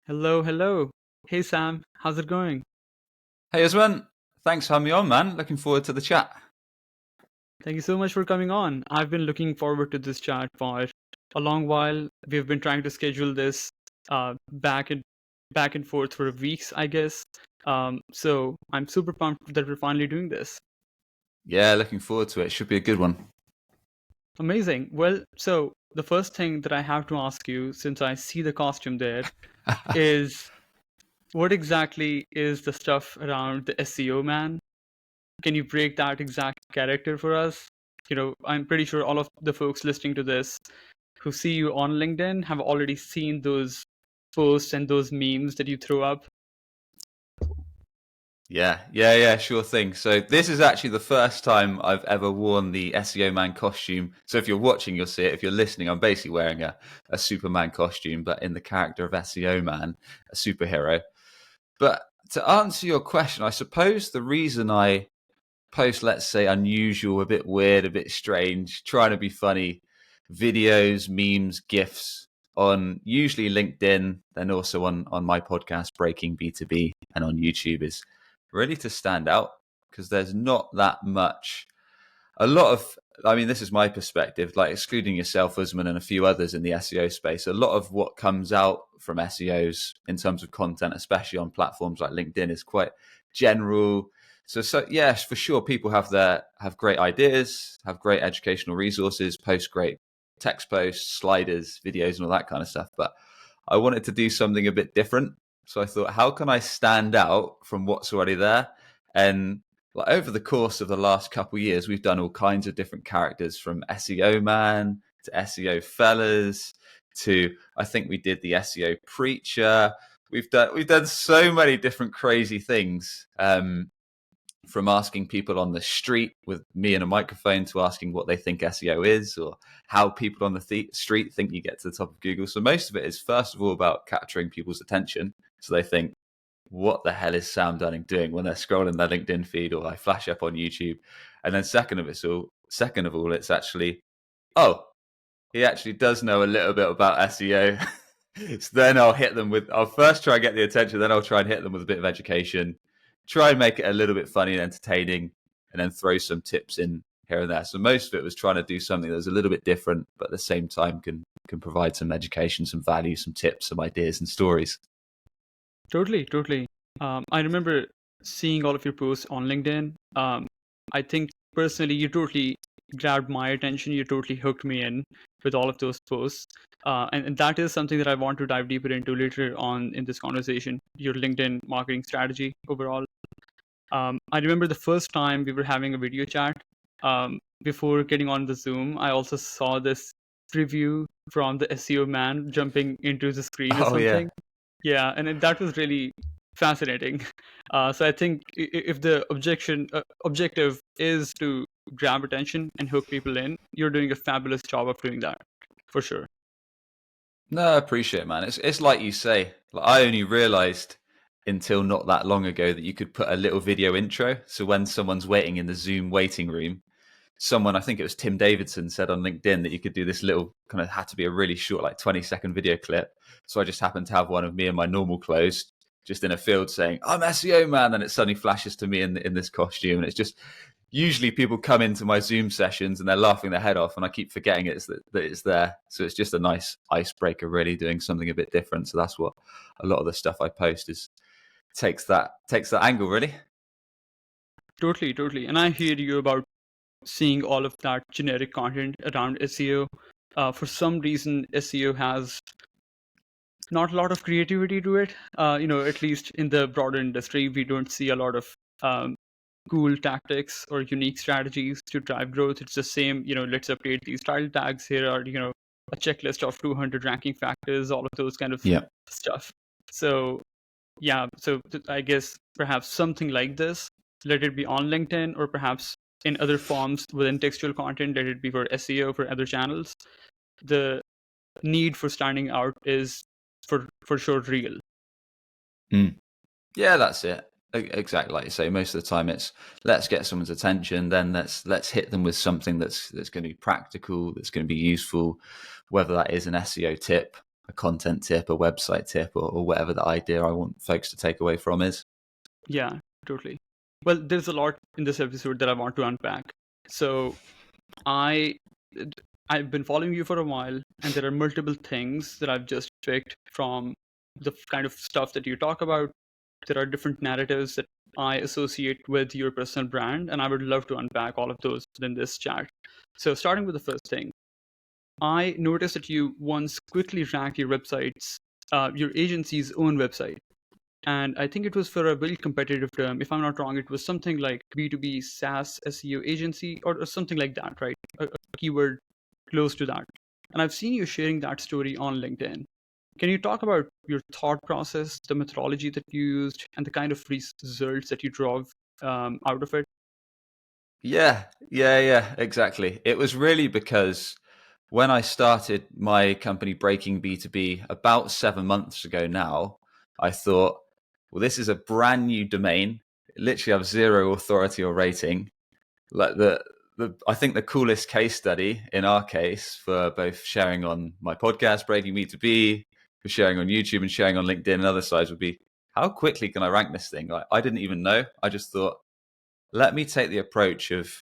Hello, hello. Hey Sam, how's it going? Hey Usman, thanks for having me on, man. Looking forward to the chat. Thank you so much for coming on. I've been looking forward to this chat for a long while. We've been trying to schedule this back and forth for weeks, I guess. So I'm super pumped that we're finally doing this. Yeah, looking forward to it. Should be a good one. Amazing. Well, so the first thing that I have to ask you, since I see the costume there, is what exactly is the stuff around the SEO man? Can you break that exact character for us? I'm pretty sure all of the folks listening to this who see you on LinkedIn have already seen those posts and those memes that you throw up. Yeah, sure thing. So this is actually the first time I've ever worn the SEO man costume. So if you're watching, you'll see it. If you're listening, I'm basically wearing a Superman costume, but in the character of SEO man, a superhero. But to answer your question, I suppose the reason I post, let's say, unusual, a bit weird, a bit strange, trying to be funny, videos, memes, GIFs on usually LinkedIn, then also on my podcast, Breaking B2B, and on YouTube is really to stand out because there's not that much. A lot of, I mean, this is my perspective, like excluding yourself, Usman, and a few others in the SEO space, a lot of what comes out from SEOs in terms of content, especially on platforms like LinkedIn, is quite general. So yes, for sure, people have great ideas, have great educational resources, post great text posts, sliders, videos, and all that kind of stuff. But I wanted to do something a bit different. So I thought, how can I stand out from what's already there? And like over the course of the last couple of years, we've done all kinds of different characters, from SEO man to SEO fellas to, I think we did the SEO preacher. We've done so many different crazy things. From asking people on the street with me and a microphone to asking what they think SEO is, or how people on the street think you get to the top of Google. So most of it is first of all about capturing people's attention. So they think, what the hell is Sam Dunning doing when they're scrolling their LinkedIn feed or I flash up on YouTube? And then second of all, it's actually, oh, he actually does know a little bit about SEO. So then I'll first try and get the attention, then I'll try and hit them with a bit of education, try and make it a little bit funny and entertaining, and then throw some tips in here and there. So most of it was trying to do something that was a little bit different, but at the same time can provide some education, some value, some tips, some ideas and stories. Totally, totally. I remember seeing all of your posts on LinkedIn. I think personally, you totally grabbed my attention. You totally hooked me in with all of those posts. And that is something that I want to dive deeper into later on in this conversation, your LinkedIn marketing strategy overall. I remember the first time we were having a video chat. Before getting on the Zoom, I also saw this preview from the SEO man jumping into the screen or Oh yeah. something. Yeah, and that was really fascinating. So I think if the objective is to grab attention and hook people in, you're doing a fabulous job of doing that, for sure. No, I appreciate it, man. It's like you say. Like, I only realized until not that long ago that you could put a little video intro. So when someone's waiting in the Zoom waiting room, someone, I think it was Tim Davidson, said on LinkedIn that you could do this little, kind of had to be a really short, like 20-second video clip. So I just happened to have one of me in my normal clothes, just in a field saying, I'm SEO man. And it suddenly flashes to me in this costume. And it's just, usually people come into my Zoom sessions and they're laughing their head off, and I keep forgetting that it's there. So it's just a nice icebreaker, really doing something a bit different. So that's what a lot of the stuff I post is takes that angle, really. Totally, totally. And I hear you about seeing all of that generic content around SEO. For some reason, SEO has not a lot of creativity to it. At least in the broader industry, we don't see a lot of um, cool tactics or unique strategies to drive growth. It's the same, let's update these title tags. Here are, a checklist of 200 ranking factors, all of those kind of Yeah. stuff. So, yeah, I guess perhaps something like this, let it be on LinkedIn or perhaps in other forms within textual content, let it be for SEO, for other channels. The need for standing out is for sure real. Yeah, that's it. Exactly like you say. Most of the time, it's let's get someone's attention. Then let's hit them with something that's going to be practical, that's going to be useful, whether that is an SEO tip a content tip, a website tip, or whatever the idea I want folks to take away from is. Yeah, totally. Well, there's a lot in this episode that I want to unpack. So I I've been following you for a while, and there are multiple things that I've just picked from the kind of stuff that you talk about. There are different narratives that I associate with your personal brand, and I would love to unpack all of those in this chat. So, starting with the first thing, I noticed that you once quickly ranked your agency's own website. And I think it was for a very competitive term. If I'm not wrong, it was something like B2B SaaS SEO agency or something like that, right? A keyword close to that. And I've seen you sharing that story on LinkedIn. Can you talk about your thought process, the methodology that you used, and the kind of results that you drove out of it? Yeah, exactly. It was really because when I started my company Breaking B2B about 7 months ago now, I thought, well, this is a brand new domain. It literally have zero authority or rating. Like I think the coolest case study in our case for both sharing on my podcast, Breaking B2B, for sharing on YouTube and sharing on LinkedIn and other sites would be, how quickly can I rank this thing? Like, I didn't even know. I just thought, let me take the approach of,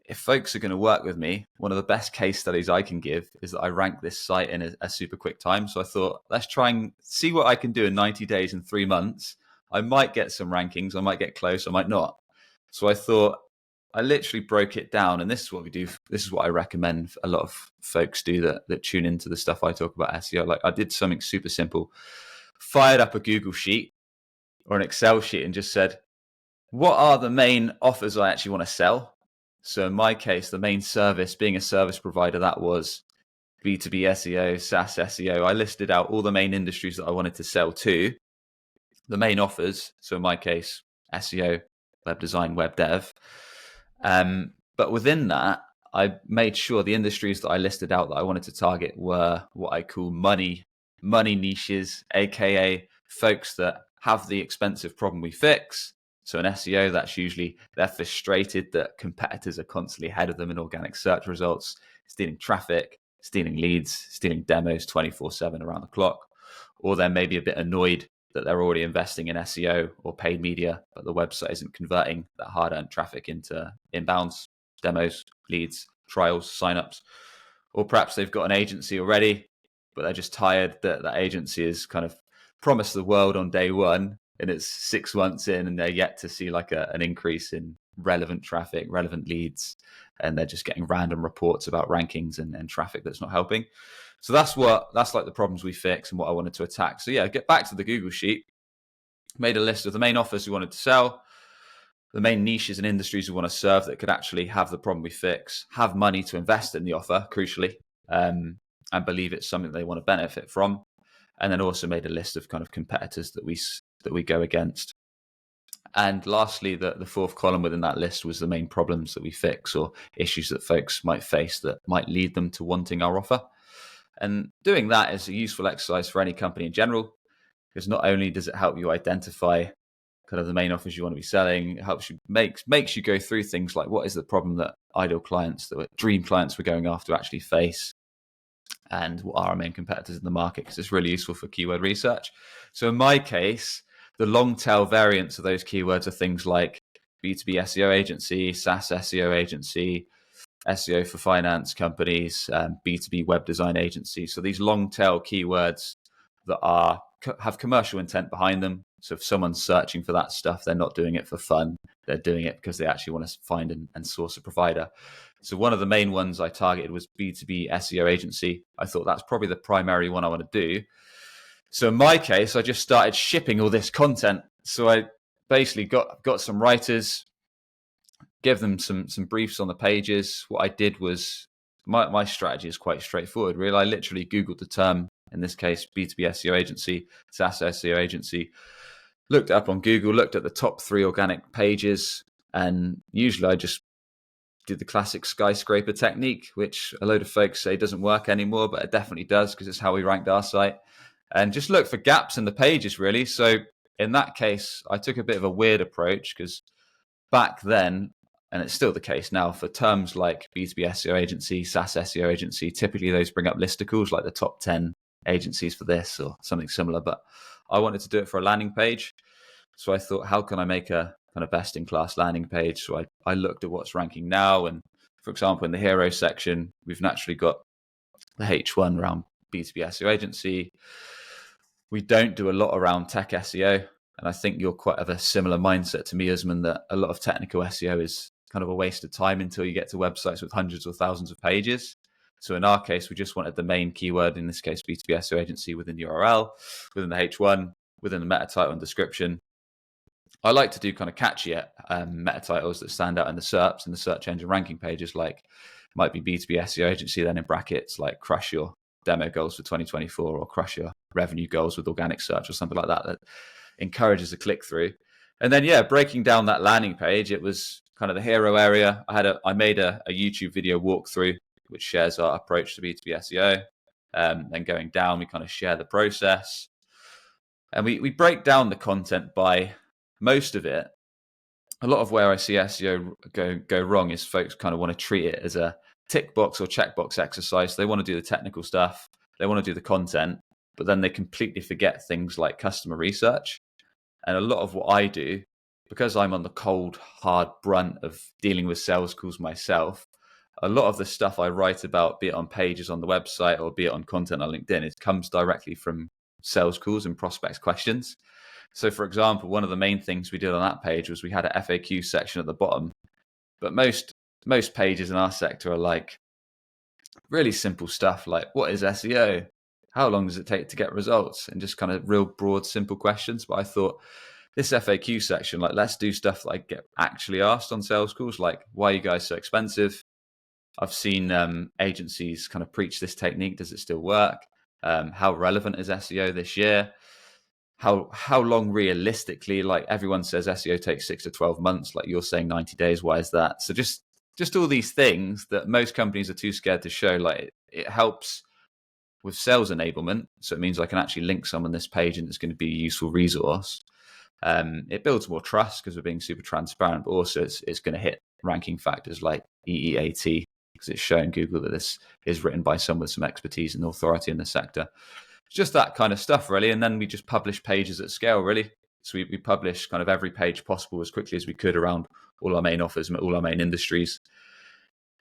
if folks are going to work with me, one of the best case studies I can give is that I rank this site in a super quick time. So I thought, let's try and see what I can do in 90 days and 3 months. I might get some rankings. I might get close. I might not. So I thought, I literally broke it down. And this is what we do. This is what I recommend a lot of folks do that tune into the stuff I talk about SEO. Like, I did something super simple, fired up a Google sheet or an Excel sheet and just said, what are the main offers I actually want to sell? So in my case, the main service, being a service provider, that was B2B SEO, SaaS SEO. I listed out all the main industries that I wanted to sell to, the main offers. So in my case, SEO, web design, web dev. But within that, I made sure the industries that I listed out that I wanted to target were what I call money niches, aka folks that have the expensive problem we fix. So in SEO, that's usually they're frustrated that competitors are constantly ahead of them in organic search results, stealing traffic, stealing leads, stealing demos 24/7 around the clock. Or they're maybe a bit annoyed that they're already investing in SEO or paid media, but the website isn't converting that hard-earned traffic into inbounds, demos, leads, trials, signups. Or perhaps they've got an agency already, but they're just tired that that agency has kind of promised the world on day one, and it's 6 months in and they're yet to see like an increase in relevant traffic, relevant leads, and they're just getting random reports about rankings and traffic that's not helping. So that's like the problems we fix and what I wanted to attack. So yeah, get back to the Google sheet, made a list of the main offers we wanted to sell, the main niches and industries we want to serve that could actually have the problem we fix, have money to invest in the offer, crucially, and believe it's something they want to benefit from. And then also made a list of kind of competitors that we go against. And lastly, the fourth column within that list was the main problems that we fix or issues that folks might face that might lead them to wanting our offer. And doing that is a useful exercise for any company in general, because not only does it help you identify kind of the main offers you want to be selling, it helps you makes you go through things like, what is the problem that ideal clients, that dream clients we're going after actually face, and what are our main competitors in the market, because it's really useful for keyword research. So in my case, the long tail variants of those keywords are things like B2B SEO agency, SaaS SEO agency, SEO for finance companies, B2B web design agency. So these long tail keywords that have commercial intent behind them. So if someone's searching for that stuff, they're not doing it for fun. They're doing it because they actually want to find and source a provider. So one of the main ones I targeted was B2B SEO agency. I thought that's probably the primary one I want to do. So in my case, I just started shipping all this content. So I basically got some writers, give them some briefs on the pages. What I did was, my strategy is quite straightforward, really. I literally Googled the term, in this case, B2B SEO agency, SaaS SEO agency, looked it up on Google, looked at the top 3 organic pages, and usually I just did the classic skyscraper technique, which a load of folks say doesn't work anymore, but it definitely does, because it's how we ranked our site. And just look for gaps in the pages, really. So in that case, I took a bit of a weird approach, because back then, and it's still the case now, for terms like B2B SEO agency, SaaS SEO agency, typically those bring up listicles like the top 10 agencies for this or something similar, but I wanted to do it for a landing page. So I thought, how can I make a kind of best in class landing page? So I looked at what's ranking now. And for example, in the hero section, we've naturally got the H1 around B2B SEO agency. We don't do a lot around tech SEO. And I think you're quite of a similar mindset to me, Usman, that a lot of technical SEO is kind of a waste of time until you get to websites with hundreds or thousands of pages. So in our case, we just wanted the main keyword, in this case, B2B SEO agency, within the URL, within the H1, within the meta title and description. I like to do kind of catchy meta titles that stand out in the SERPs and the search engine ranking pages, like might be B2B SEO agency, then in brackets, like crush your demo goals for 2024 or crush your revenue goals with organic search or something like that, that encourages a click through. And then, yeah, breaking down that landing page, it was kind of the hero area. I made a YouTube video walkthrough, which shares our approach to B2B SEO. Then going down, we kind of share the process. And we break down the content by most of it. A lot of where I see SEO go wrong is folks kind of want to treat it as a tick box or checkbox exercise. They want to do the technical stuff, they want to do the content, but then they completely forget things like customer research. And a lot of what I do, because I'm on the cold, hard brunt of dealing with sales calls myself, a lot of the stuff I write about, be it on pages on the website or be it on content on LinkedIn, it comes directly from sales calls and prospects questions. So, for example, one of the main things we did on that page was we had a FAQ section at the bottom. But most pages in our sector are like really simple stuff like, what is SEO? How long does it take to get results? And just kind of real broad, simple questions. But I thought this FAQ section, like, let's do stuff that I get actually asked on sales calls, like, why are you guys so expensive? I've seen agencies kind of preach this technique. Does it still work? How relevant is SEO this year? How long realistically, like everyone says SEO takes 6 to 12 months, like you're saying 90 days. Why is that? So just all these things that most companies are too scared to show. Like it helps with sales enablement. So it means I can actually link someone this page and it's going to be a useful resource. It builds more trust because we're being super transparent, but also it's going to hit ranking factors like EEAT because it's showing Google that this is written by someone with some expertise and authority in the sector. Just that kind of stuff, really. And then we just publish pages at scale, really. So we publish kind of every page possible as quickly as we could around all our main offers, all our main industries.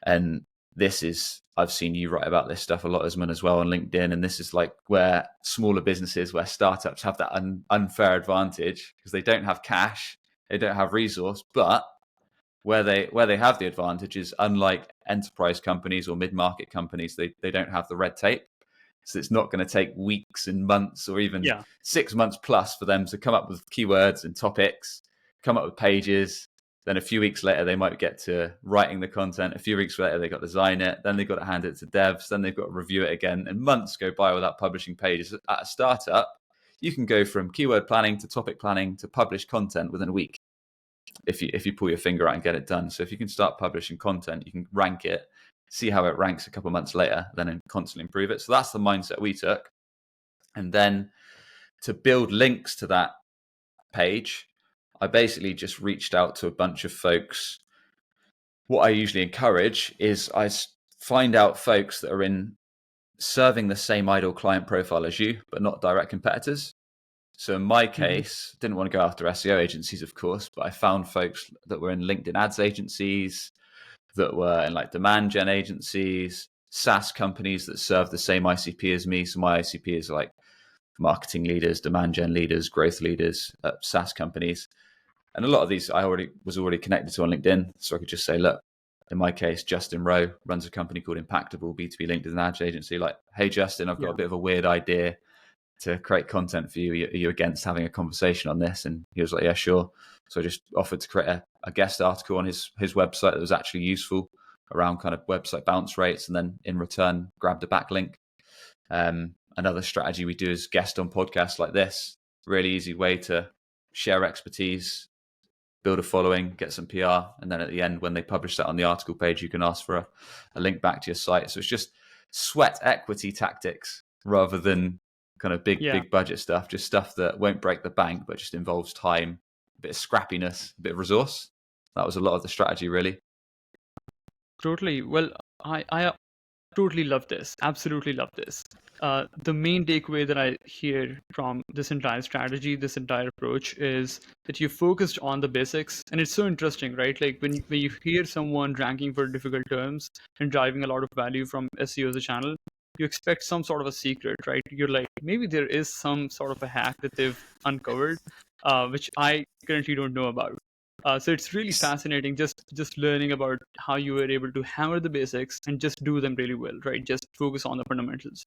And this is, I've seen you write about this stuff a lot, Usman, as well on LinkedIn. And this is like where smaller businesses, where startups have that unfair advantage because they don't have cash, they don't have resource, but where they have the advantage is, unlike enterprise companies or mid-market companies, they don't have the red tape. So it's not going to take weeks and months or even 6 months plus for them to come up with keywords and topics, come up with pages. Then a few weeks later, they might get to writing the content. A few weeks later, they've got to design it. Then they've got to hand it to devs. Then they've got to review it again. And months go by without publishing pages. At a startup, you can go from keyword planning to topic planning to publish content within a week if you pull your finger out and get it done. So if you can start publishing content, you can rank it, see how it ranks a couple of months later, then constantly improve it. So that's the mindset we took. And then to build links to that page, I basically just reached out to a bunch of folks. What I usually encourage is I find out folks that are in serving the same ideal client profile as you, but not direct competitors. So in my case, didn't want to go after SEO agencies, of course, but I found folks that were in LinkedIn ads agencies, that were in like demand gen agencies, SaaS companies that serve the same ICP as me. So my ICP is like marketing leaders, demand gen leaders, growth leaders, SaaS companies. And a lot of these I was already connected to on LinkedIn. So I could just say, look, in my case, Justin Rowe runs a company called Impactable B2B LinkedIn ads agency. Like, hey, Justin, I've got a bit of a weird idea to create content for you. Are you against having a conversation on this? And he was like, yeah, sure. So I just offered to create a guest article on his website that was actually useful around kind of website bounce rates, and then in return grabbed a backlink. Another strategy we do is guest on podcasts like this. Really easy way to share expertise, build a following, get some PR, and then at the end, when they publish that on the article page, you can ask for a link back to your site. So it's just sweat equity tactics rather than kind of big budget stuff, just stuff that won't break the bank, but just involves time, a bit of scrappiness, a bit of resource. That was a lot of the strategy, really. Totally. Well, I totally love this. Absolutely love this. The main takeaway that I hear from this entire strategy, this entire approach, is that you focused on the basics, and it's so interesting, right? Like when you hear someone ranking for difficult terms and driving a lot of value from SEO as a channel, you expect some sort of a secret, right? You're like, maybe there is some sort of a hack that they've uncovered, which I currently don't know about. So it's really fascinating just learning about how you were able to hammer the basics and just do them really well, right? Just focus on the fundamentals.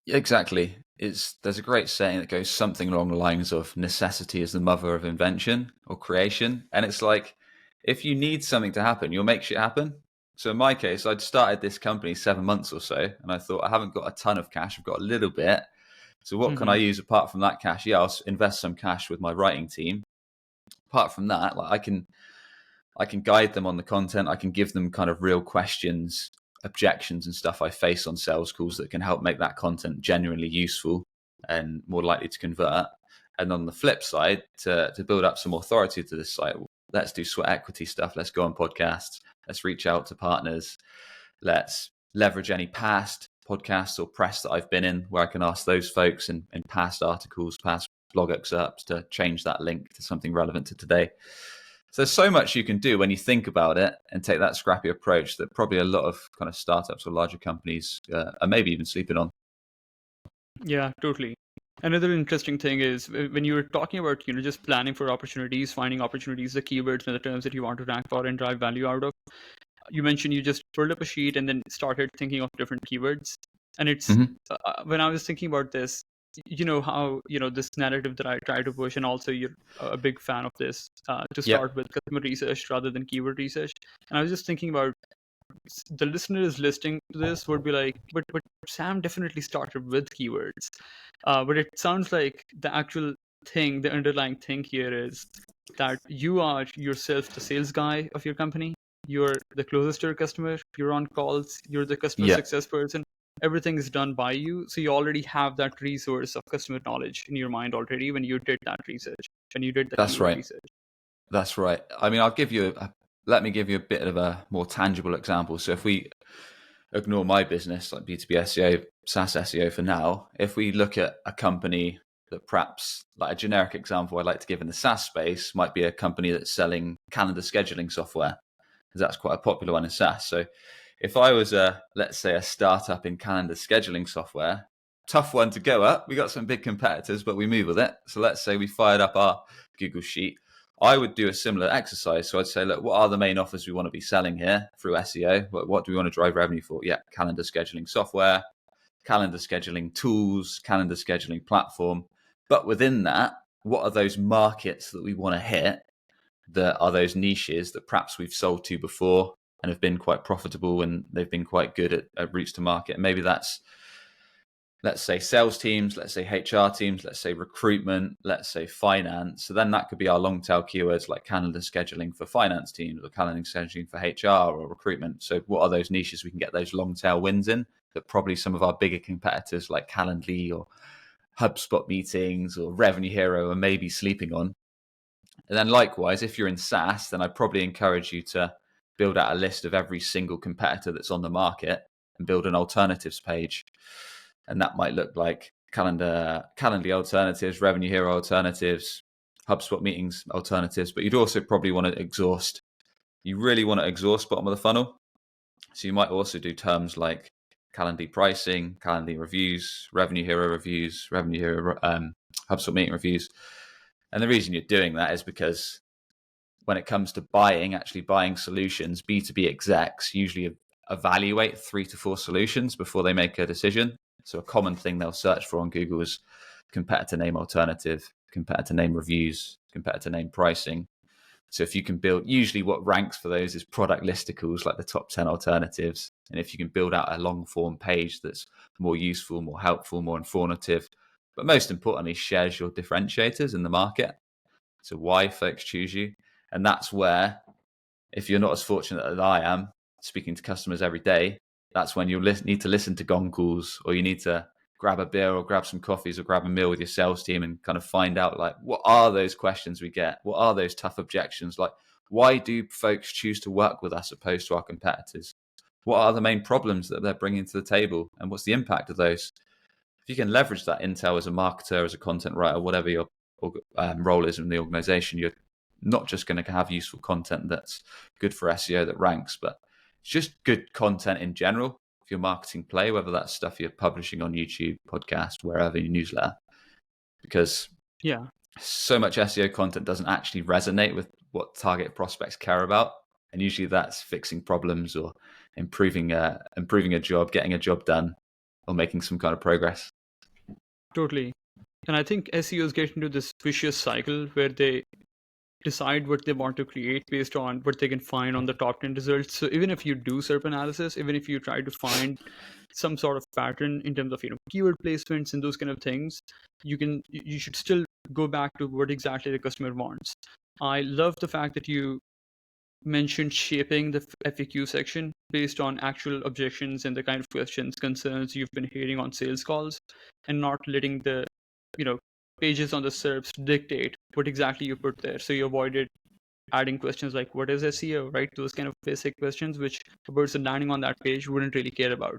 Exactly. There's a great saying that goes something along the lines of necessity is the mother of invention or creation. And it's like, if you need something to happen, you'll make shit happen. So in my case, I'd started this company 7 months or so, and I thought I haven't got a ton of cash. I've got a little bit. So what can I Hmm. use apart from that cash? Yeah, I'll invest some cash with my writing team. Apart from that, like I can guide them on the content. I can give them kind of real questions, objections, and stuff I face on sales calls that can help make that content genuinely useful and more likely to convert. And on the flip side, to build up some authority to this site, let's do sweat equity stuff. Let's go on podcasts. Let's reach out to partners. Let's leverage any past podcasts or press that I've been in where I can ask those folks in past articles, past blog excerpts to change that link to something relevant to today. So there's so much you can do when you think about it and take that scrappy approach that probably a lot of kind of startups or larger companies are maybe even sleeping on. Yeah, totally. Another interesting thing is when you were talking about, just planning for opportunities, finding opportunities, the keywords and the terms that you want to rank for and drive value out of. You mentioned you just pulled up a sheet and then started thinking of different keywords. And it's Mm-hmm. when I was thinking about this, you know how this narrative that I try to push, and also you're a big fan of this, to Yeah, start with customer research rather than keyword research. And I was just thinking about the listeners listening to this would be like, but Sam definitely started with keywords. But it sounds like the actual thing, the underlying thing here is that you are yourself the sales guy of your company. You're the closest to your customer. You're on calls. You're the customer yeah, success person. Everything is done by you. So you already have that resource of customer knowledge in your mind already when you did that research, when you did the that's keyword right. research. That's right. I mean, let me give you a bit of a more tangible example. So if we ignore my business, like B2B SEO, SaaS SEO for now, if we look at a company that perhaps, like a generic example I'd like to give in the SaaS space, might be a company that's selling calendar scheduling software, because that's quite a popular one in SaaS. So if I was let's say a startup in calendar scheduling software, tough one to go up. We got some big competitors, but we move with it. So let's say we fired up our Google Sheet. I would do a similar exercise. So I'd say, look, what are the main offers we want to be selling here through SEO? What do we want to drive revenue for? Yeah, calendar scheduling software, calendar scheduling tools, calendar scheduling platform. But within that, what are those markets that we want to hit, that are those niches that perhaps we've sold to before and have been quite profitable and they've been quite good at routes to market? And maybe that's, let's say, sales teams, let's say HR teams, let's say recruitment, let's say finance. So then that could be our long tail keywords like calendar scheduling for finance teams or calendar scheduling for HR or recruitment. So what are those niches we can get those long tail wins in that probably some of our bigger competitors like Calendly or HubSpot meetings or Revenue Hero are maybe sleeping on? And then likewise, if you're in SaaS, then I'd probably encourage you to build out a list of every single competitor that's on the market and build an alternatives page. And that might look like Calendly alternatives, Revenue Hero alternatives, HubSpot meetings alternatives. But you'd also probably want to exhaust. You really want to exhaust bottom of the funnel. So you might also do terms like Calendly pricing, Calendly reviews, Revenue Hero reviews, Revenue Hero HubSpot meeting reviews. And the reason you're doing that is because when it comes to actually buying solutions, B2B execs usually evaluate 3 to 4 solutions before they make a decision. So a common thing they'll search for on Google is competitor name alternative, competitor name reviews, competitor name pricing. So if you can build, usually what ranks for those is product listicles, like the top 10 alternatives. And if you can build out a long form page that's more useful, more helpful, more informative, but most importantly, shares your differentiators in the market. So why folks choose you. And that's where, if you're not as fortunate as I am, speaking to customers every day, that's when you'll need to listen to gong calls, or you need to grab a beer or grab some coffees or grab a meal with your sales team and kind of find out, like, what are those questions we get? What are those tough objections? Like, why do folks choose to work with us opposed to our competitors? What are the main problems that they're bringing to the table, and what's the impact of those? If you can leverage that intel as a marketer, as a content writer, whatever your role is in the organization, you're not just going to have useful content that's good for SEO that ranks, but it's just good content in general for your marketing play, whether that's stuff you're publishing on YouTube, podcast, wherever, your newsletter. Because Yeah, so much SEO content doesn't actually resonate with what target prospects care about. And usually that's fixing problems or improving a job, getting a job done, or making some kind of progress. totally. And I think SEOs get into this vicious cycle where they decide what they want to create based on what they can find on the top 10 results. So even if you do SERP analysis, even if you try to find some sort of pattern in terms of keyword placements and those kind of things, you should still go back to what exactly the customer wants. I love the fact that you mentioned shaping the FAQ section based on actual objections and the kind of questions, concerns you've been hearing on sales calls, and not letting the you know pages on the SERPs dictate what exactly you put there. So you avoided adding questions like what is SEO, right? Those kind of basic questions which a person landing on that page wouldn't really care about.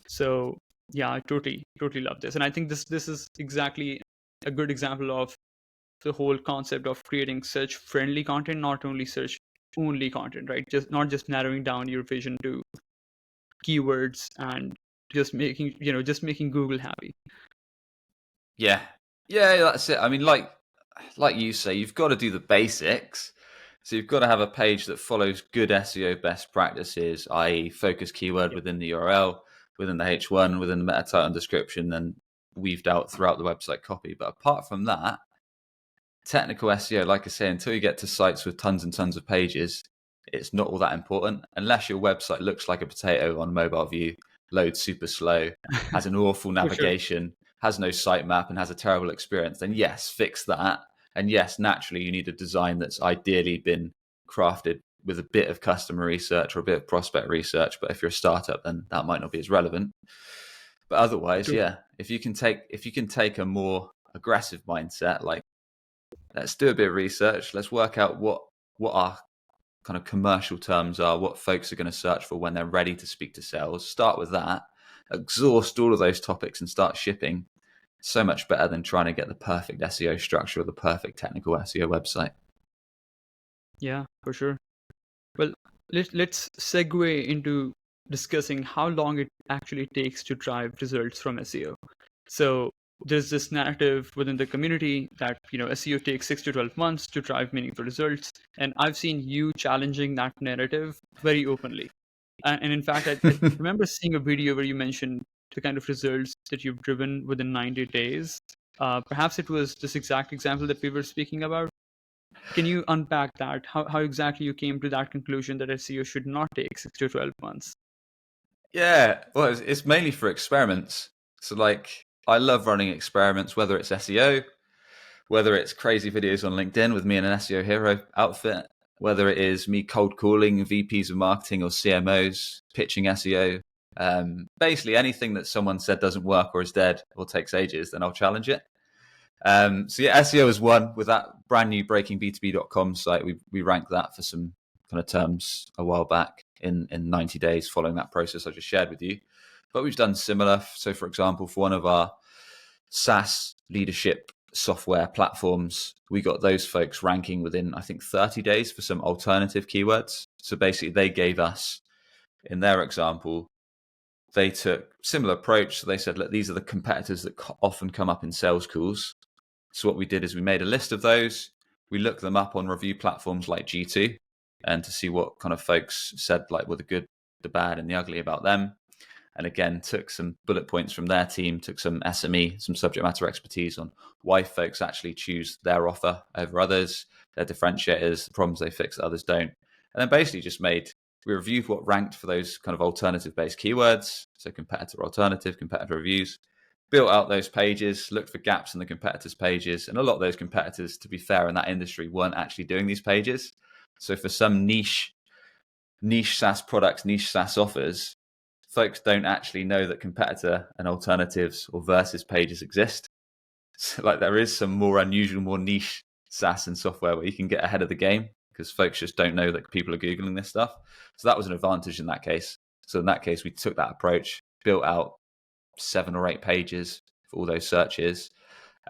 So yeah, I totally love this. And I think this is exactly a good example of the whole concept of creating search friendly content, not only search only content, right? Just not just narrowing down your vision to keywords and just making Google happy. Yeah, that's it. I mean, like you say, you've got to do the basics. So you've got to have a page that follows good SEO best practices, i.e., focus keyword within the URL, within the H1, within the meta title and description, and weaved out throughout the website copy. But apart from that, technical SEO, like I say, until you get to sites with tons and tons of pages, it's not all that important unless your website looks like a potato on mobile view, loads super slow, has an awful For sure. navigation, has no sitemap, and has a terrible experience. Then yes, fix that. And yes, naturally, you need a design that's ideally been crafted with a bit of customer research or a bit of prospect research. But if you're a startup, then that might not be as relevant. But otherwise, True. yeah, if you can take a more aggressive mindset, like let's do a bit of research, let's work out what our kind of commercial terms are, what folks are going to search for when they're ready to speak to sales. Start with that, exhaust all of those topics and start shipping. So much better than trying to get the perfect SEO structure or the perfect technical SEO website. Yeah, for sure. Well, let's segue into discussing how long it actually takes to drive results from SEO. So there's this narrative within the community that SEO takes 6 to 12 months to drive meaningful results, and I've seen you challenging that narrative very openly. And in fact, I remember seeing a video where you mentioned the kind of results that you've driven within 90 days. Perhaps it was this exact example that we were speaking about. Can you unpack that? How exactly you came to that conclusion that SEO should not take 6 to 12 months? Yeah, well, it's mainly for experiments. So, like, I love running experiments, whether it's SEO, whether it's crazy videos on LinkedIn with me in an SEO hero outfit, whether it is me cold calling VPs of marketing or CMOs, pitching SEO. Basically, anything that someone said doesn't work or is dead or takes ages, then I'll challenge it. So yeah, SEO is one. With that brand new breaking B2B.com site, we ranked that for some kind of terms a while back in 90 days following that process I just shared with you. But we've done similar. So for example, for one of our SaaS leadership software platforms, we got those folks ranking within, I think, 30 days for some alternative keywords. So basically they gave us, in their example, they took similar approach. So they said, look, these are the competitors that often come up in sales calls. So what we did is we made a list of those. We looked them up on review platforms like G2 and to see what kind of folks said, like, were the good, the bad, and the ugly about them. And again, took some bullet points from their team, took some SME, some subject matter expertise on why folks actually choose their offer over others, their differentiators, the problems they fix that others don't. And then basically just we reviewed what ranked for those kind of alternative-based keywords, so competitor alternative, competitor reviews, built out those pages, looked for gaps in the competitors' pages, and a lot of those competitors, to be fair, in that industry weren't actually doing these pages. So for some niche SaaS products, niche SaaS offers, folks don't actually know that competitor and alternatives or versus pages exist. So like there is some more unusual, more niche SaaS and software where you can get ahead of the game because folks just don't know that people are Googling this stuff. So that was an advantage in that case. So in that case, we took that approach, built out 7 or 8 pages for all those searches,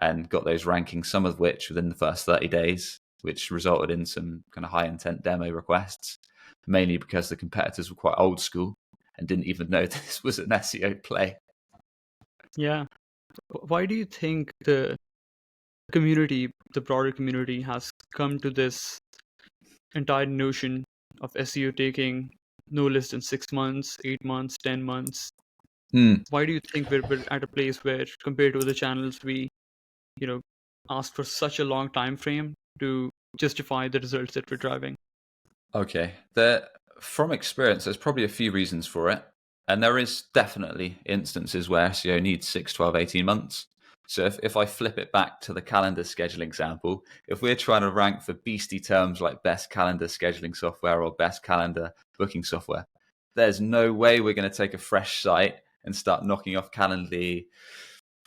and got those rankings, some of which within the first 30 days, which resulted in some kind of high intent demo requests, mainly because the competitors were quite old school and didn't even know this was an SEO play. Yeah. Why do you think the community, the broader community, has come to this entire notion of SEO taking no less than 6 months, 8 months, 10 months? Why do you think we're at a place where, compared to other channels, we, you know, ask for such a long time frame to justify the results that we're driving? Okay. From experience, there's probably a few reasons for it. And there is definitely instances where SEO needs 6, 12, 18 months. So if I flip it back to the calendar scheduling example, if we're trying to rank for beastie terms like best calendar scheduling software or best calendar booking software, there's no way we're going to take a fresh site and start knocking off Calendly,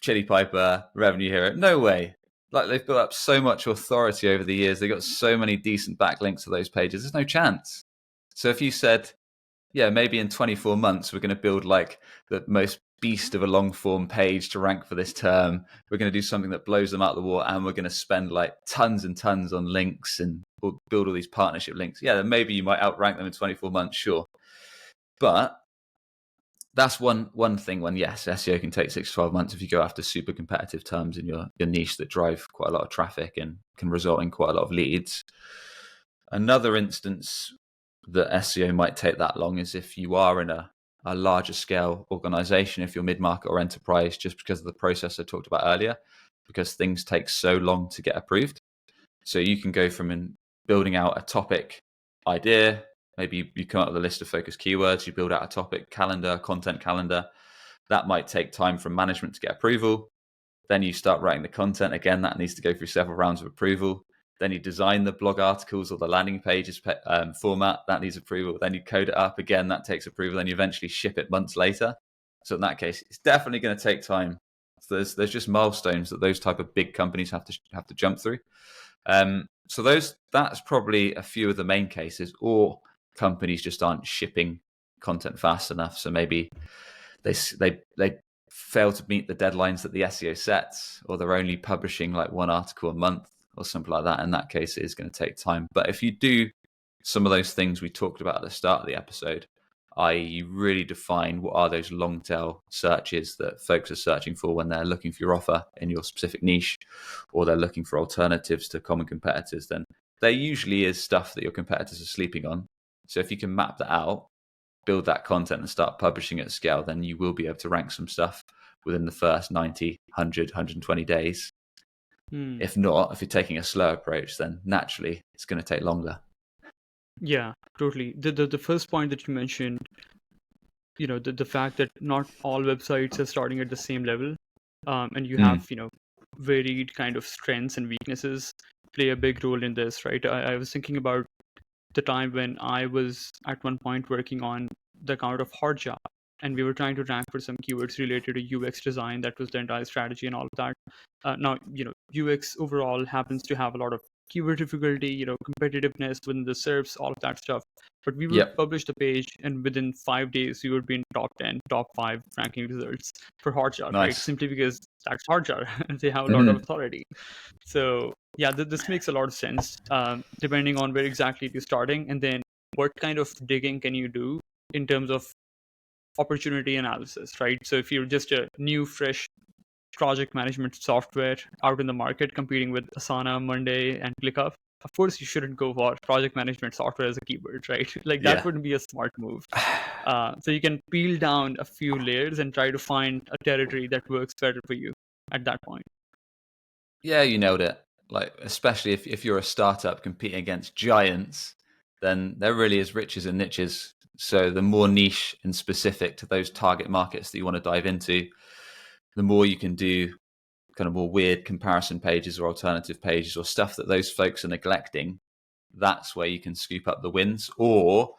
Chili Piper, Revenue Hero. No way. Like, they've built up so much authority over the years. They've got so many decent backlinks to those pages. There's no chance. So if you said, yeah, maybe in 24 months, we're going to build like the most beast of a long form page to rank for this term. We're going to do something that blows them out of the water, and we're going to spend like tons and tons on links and build all these partnership links. Yeah, then maybe you might outrank them in 24 months, sure. But that's one thing when, yes, SEO can take 6 to 12 months if you go after super competitive terms in your niche that drive quite a lot of traffic and can result in quite a lot of leads. Another instance that SEO might take that long is if you are in a larger scale organization, if you're mid-market or enterprise, just because of the process I talked about earlier, because things take so long to get approved. So you can go from building out a topic idea. Maybe you come up with a list of focus keywords, you build out a topic calendar, content calendar. That might take time from management to get approval. Then you start writing the content. Again, that needs to go through several rounds of approval. Then you design the blog articles or the landing pages format. That needs approval. Then you code it up. Again, that takes approval. Then you eventually ship it months later. So in that case, it's definitely going to take time. So there's just milestones that those type of big companies have to jump through. So that's probably a few of the main cases, or companies just aren't shipping content fast enough. So maybe they fail to meet the deadlines that the SEO sets, or they're only publishing like one article a month or something like that. In that case, it is going to take time. But if you do some of those things we talked about at the start of the episode, i.e. you really define what are those long tail searches that folks are searching for when they're looking for your offer in your specific niche, or they're looking for alternatives to common competitors, then there usually is stuff that your competitors are sleeping on. So if you can map that out, build that content and start publishing at scale, then you will be able to rank some stuff within the first 90, 100, 120 days. If not, if you're taking a slow approach, then naturally it's going to take longer. Yeah, totally. The first point that you mentioned, the fact that not all websites are starting at the same level, and you have, varied kind of strengths and weaknesses play a big role in this, right? I was thinking about the time when I was at one point working on the account of Hotjar, and we were trying to rank for some keywords related to UX design. That was the entire strategy and all of that. Now, UX overall happens to have a lot of keyword difficulty, competitiveness within the SERPs, all of that stuff. But we would publish the page, and within 5 days, we would be in top 10, top 5 ranking results for Hotjar, Nice. right? Simply because that's Hotjar and they have a lot of authority. So yeah, this makes a lot of sense, depending on where exactly you're starting, and then what kind of digging can you do in terms of opportunity analysis, right? So if you're just a new, fresh project management software out in the market competing with Asana, Monday, and ClickUp, of course you shouldn't go for project management software as a keyword, right? Like that wouldn't be a smart move. So you can peel down a few layers and try to find a territory that works better for you at that point. Yeah, you nailed it. Like, especially if you're a startup competing against giants, then there really is riches and niches. So the more niche and specific to those target markets that you want to dive into, the more you can do kind of more weird comparison pages or alternative pages or stuff that those folks are neglecting. That's where you can scoop up the wins. Or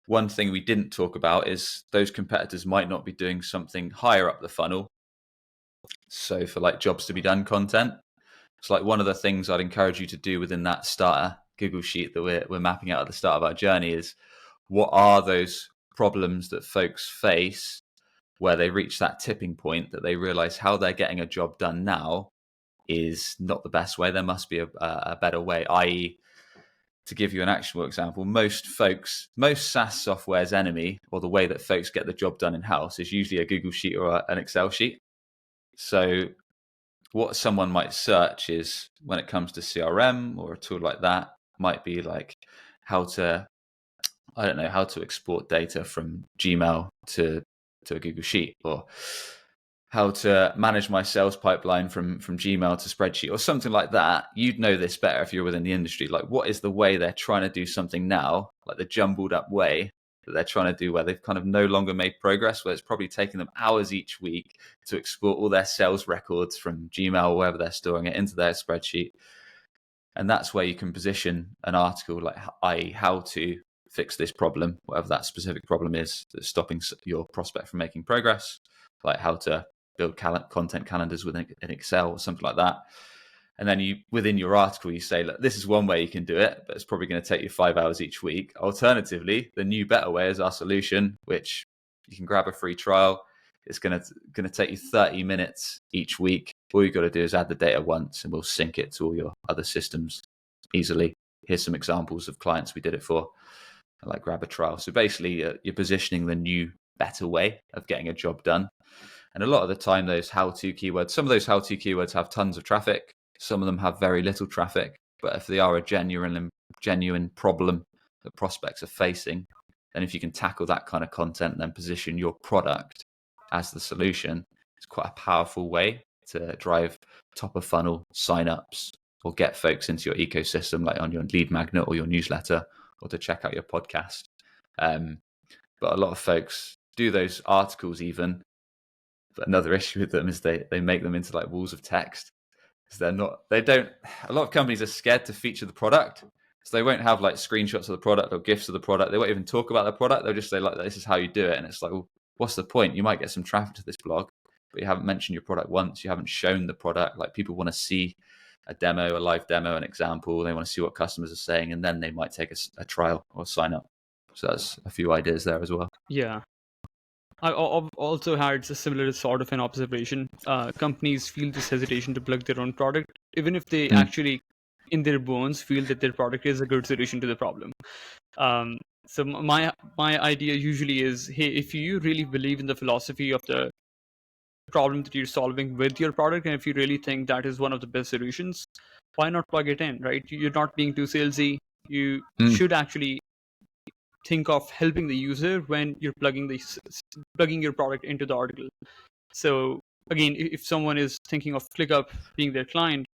one thing we didn't talk about is those competitors might not be doing something higher up the funnel. So for like jobs to be done content, it's like one of the things I'd encourage you to do within that starter Google sheet that we're mapping out at the start of our journey is, what are those problems that folks face where they reach that tipping point that they realize how they're getting a job done now is not the best way. There must be a better way, i.e., to give you an actual example, most SaaS software's enemy, or the way that folks get the job done in-house, is usually a Google Sheet or an Excel sheet. So what someone might search is, when it comes to CRM or a tool like that, might be like how to export data from Gmail to a Google Sheet, or how to manage my sales pipeline from Gmail to spreadsheet, or something like that. You'd know this better if you're within the industry. Like, what is the way they're trying to do something now, like the jumbled up way that they're trying to do, where they've kind of no longer made progress, where it's probably taking them hours each week to export all their sales records from Gmail or wherever they're storing it into their spreadsheet. And that's where you can position an article like, i.e., how to fix this problem, whatever that specific problem is that's stopping your prospect from making progress, like how to build content calendars within an Excel or something like that. And then you, within your article, you say, look, this is one way you can do it, but it's probably going to take you 5 hours each week. Alternatively, the new better way is our solution, which you can grab a free trial. It's going to take you 30 minutes each week. All you've got to do is add the data once, and we'll sync it to all your other systems easily. Here's some examples of clients we did it for, like grab a trial. So basically, you're positioning the new better way of getting a job done. And a lot of the time, those how-to keywords, some of those how-to keywords have tons of traffic. Some of them have very little traffic. But if they are a genuine problem that prospects are facing, then if you can tackle that kind of content, then position your product as the solution, it's quite a powerful way to drive top of funnel signups, or get folks into your ecosystem, like on your lead magnet or your newsletter, or to check out your podcast. But a lot of folks do those articles even. But another issue with them is they make them into like walls of text. Because a lot of companies are scared to feature the product. So they won't have like screenshots of the product or GIFs of the product. They won't even talk about the product. They'll just say like, this is how you do it. And it's like, well, what's the point? You might get some traffic to this blog, but you haven't mentioned your product once. You haven't shown the product. Like, people want to see a demo, a live demo, an example. They want to see what customers are saying, and then they might take a trial or sign up. So that's a few ideas there as well. Yeah. I've also had a similar sort of an observation. Companies feel this hesitation to plug their own product, even if they actually, in their bones, feel that their product is a good solution to the problem. So my idea usually is, hey, if you really believe in the philosophy of the problem that you're solving with your product, and if you really think that is one of the best solutions, why not plug it in, right? You're not being too salesy. You should actually think of helping the user when you're plugging your product into the article. So again, if someone is thinking of ClickUp being their client,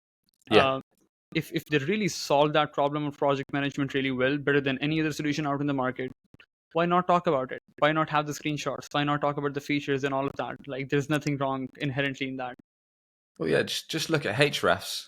if they really solve that problem of project management really well, better than any other solution out in the market, why not talk about it? Why not have the screenshots? Why not talk about the features and all of that? Like, there's nothing wrong inherently in that. Well, yeah, just look at Hrefs.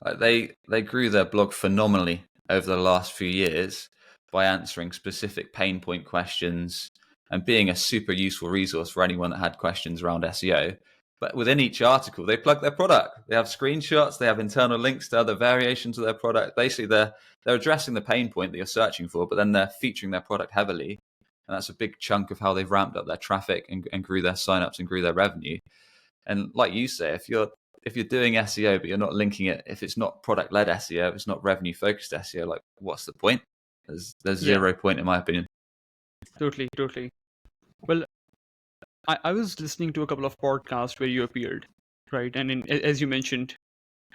Like, they grew their blog phenomenally over the last few years by answering specific pain point questions and being a super useful resource for anyone that had questions around SEO. But within each article, they plug their product. They have screenshots. They have internal links to other variations of their product. Basically, they're addressing the pain point that you're searching for, but then they're featuring their product heavily. And that's a big chunk of how they've ramped up their traffic and grew their signups and grew their revenue. And like you say, if you're doing SEO, but you're not linking it, if it's not product-led SEO, if it's not revenue-focused SEO, like, what's the point? There's zero point, in my opinion. Totally. Well, I was listening to a couple of podcasts where you appeared, right? And as you mentioned,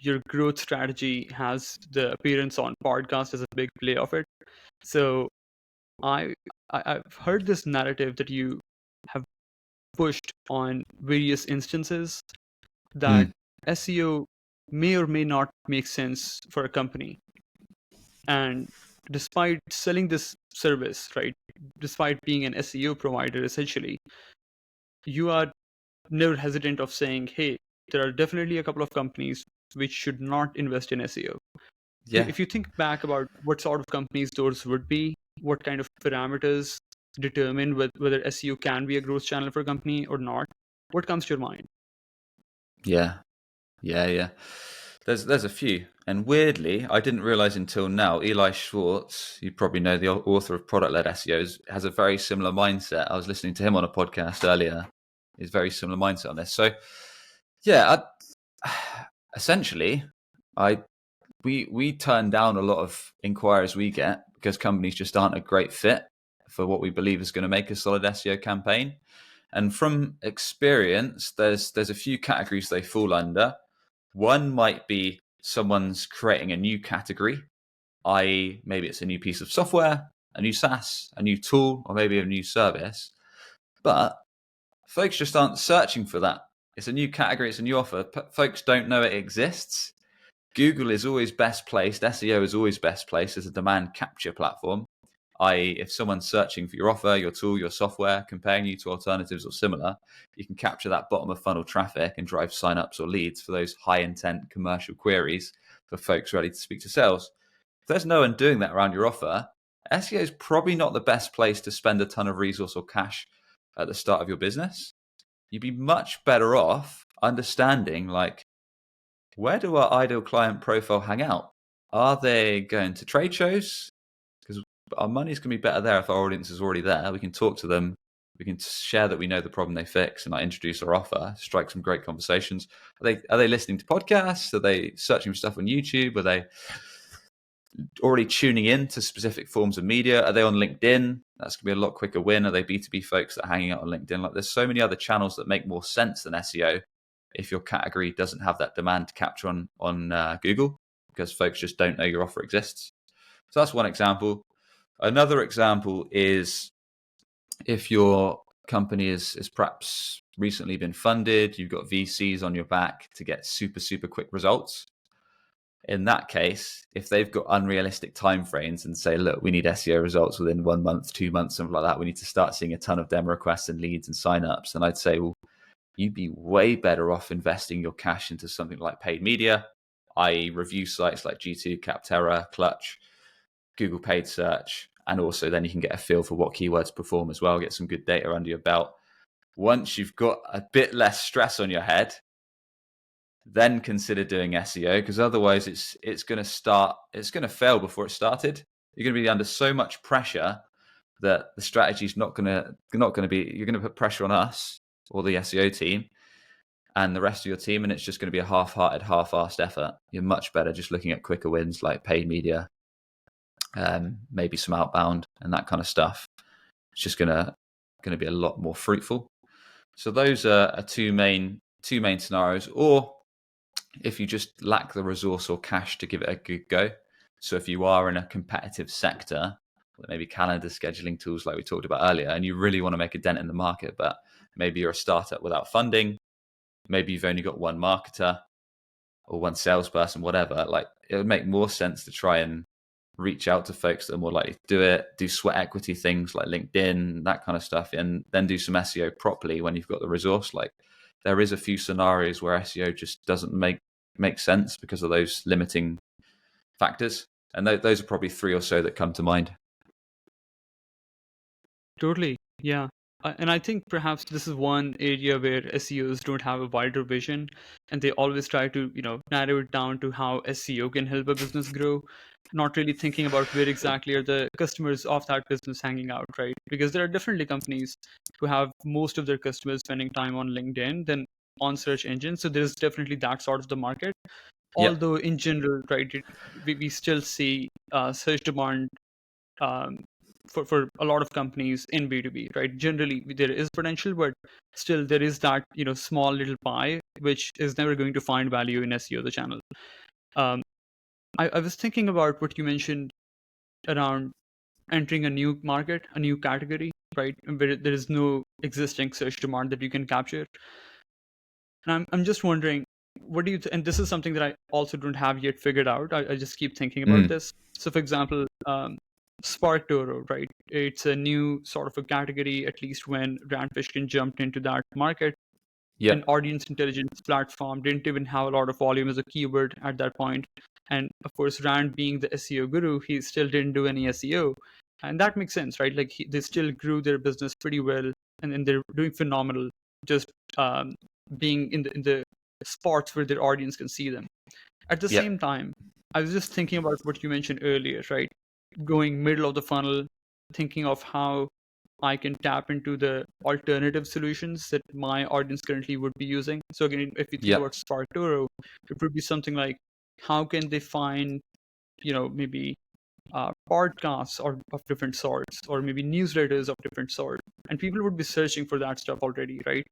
your growth strategy has the appearance on podcast as a big play of it. So I've heard this narrative that you have pushed on various instances that SEO may or may not make sense for a company. And despite selling this service, right, despite being an SEO provider, essentially, you are never hesitant of saying, hey, there are definitely a couple of companies which should not invest in SEO. Yeah. If you think back about what sort of companies those would be, what kind of parameters determine whether SEO can be a growth channel for a company or not, what comes to your mind? Yeah. There's a few, and weirdly, I didn't realize until now. Eli Schwartz, you probably know, the author of Product-Led SEO, has a very similar mindset. I was listening to him on a podcast earlier. He's very similar mindset on this. So, yeah, essentially, we turn down a lot of inquiries we get because companies just aren't a great fit for what we believe is going to make a solid SEO campaign. And from experience, there's a few categories they fall under. One might be someone's creating a new category, i.e., maybe it's a new piece of software, a new SaaS, a new tool, or maybe a new service. But folks just aren't searching for that. It's a new category, it's a new offer. Folks don't know it exists. Google is always best placed, SEO is always best placed as a demand capture platform, i.e., if someone's searching for your offer, your tool, your software, comparing you to alternatives or similar, you can capture that bottom of funnel traffic and drive signups or leads for those high intent commercial queries for folks ready to speak to sales. If there's no one doing that around your offer, SEO is probably not the best place to spend a ton of resource or cash at the start of your business. You'd be much better off understanding, like, where do our ideal client profile hang out? Are they going to trade shows? Because our money's going to be better there if our audience is already there. We can talk to them. We can share that we know the problem they fix and introduce our offer, strike some great conversations. Are they listening to podcasts? Are they searching for stuff on YouTube? Are they already tuning in to specific forms of media? Are they on LinkedIn? That's going to be a lot quicker win. Are they B2B folks that are hanging out on LinkedIn? Like, there's so many other channels that make more sense than SEO if your category doesn't have that demand to capture on Google, because folks just don't know your offer exists. So that's one example. Another example is if your company is perhaps recently been funded, you've got VCs on your back to get super, super quick results. In that case, if they've got unrealistic timeframes and say, look, we need SEO results within 1 month, 2 months, something like that, we need to start seeing a ton of demo requests and leads and signups, then I'd say, well, you'd be way better off investing your cash into something like paid media, i.e. review sites like G2, Capterra, Clutch, Google paid search. And also then you can get a feel for what keywords perform as well, get some good data under your belt. Once you've got a bit less stress on your head, then consider doing SEO, because otherwise it's going to fail before it started. You're going to be under so much pressure that the strategy is not going to be, you're going to put pressure on us or the SEO team and the rest of your team, and it's just going to be a half-hearted, half-assed effort. You're much better just looking at quicker wins like paid media, maybe some outbound and that kind of stuff. It's just going to be a lot more fruitful. So those are two main scenarios. Or if you just lack the resource or cash to give it a good go. So if you are in a competitive sector, maybe calendar scheduling tools like we talked about earlier, and you really want to make a dent in the market, but maybe you're a startup without funding, maybe you've only got one marketer or one salesperson, whatever, like, it would make more sense to try and reach out to folks that are more likely to do it, do sweat equity things like LinkedIn, that kind of stuff, and then do some SEO properly when you've got the resource. Like, there is a few scenarios where SEO just doesn't make sense because of those limiting factors. And those are probably three or so that come to mind. Totally. Yeah. And I think perhaps this is one area where SEOs don't have a wider vision, and they always try to, narrow it down to how SEO can help a business grow, not really thinking about where exactly are the customers of that business hanging out, right? Because there are definitely companies who have most of their customers spending time on LinkedIn than on search engines. So there's definitely that sort of the market. Yep. Although in general, right, we still see search demand um, for a lot of companies in B2B, right? Generally, there is potential, but still there is that, small little pie, which is never going to find value in SEO, the channel. Um, I was thinking about what you mentioned around entering a new market, a new category, right? Where there is no existing search demand that you can capture. And I'm just wondering, what do you, and this is something that I also don't have yet figured out. I just keep thinking about this. So for example, Spark Toro, right? It's a new sort of a category, at least when Rand Fishkin jumped into that market. An Yep. audience intelligence platform didn't even have a lot of volume as a keyword at that point. And of course, Rand being the SEO guru, he still didn't do any SEO. And that makes sense, right? Like they still grew their business pretty well, and they're doing phenomenal, just being in the spots where their audience can see them. At the Yep. same time, I was just thinking about what you mentioned earlier, right? Going middle of the funnel, thinking of how I can tap into the alternative solutions that my audience currently would be using. So again, if you think Yep. about Spartoro, it would be something like, how can they find, maybe podcasts or of different sorts, or maybe newsletters of different sort, and people would be searching for that stuff already, right?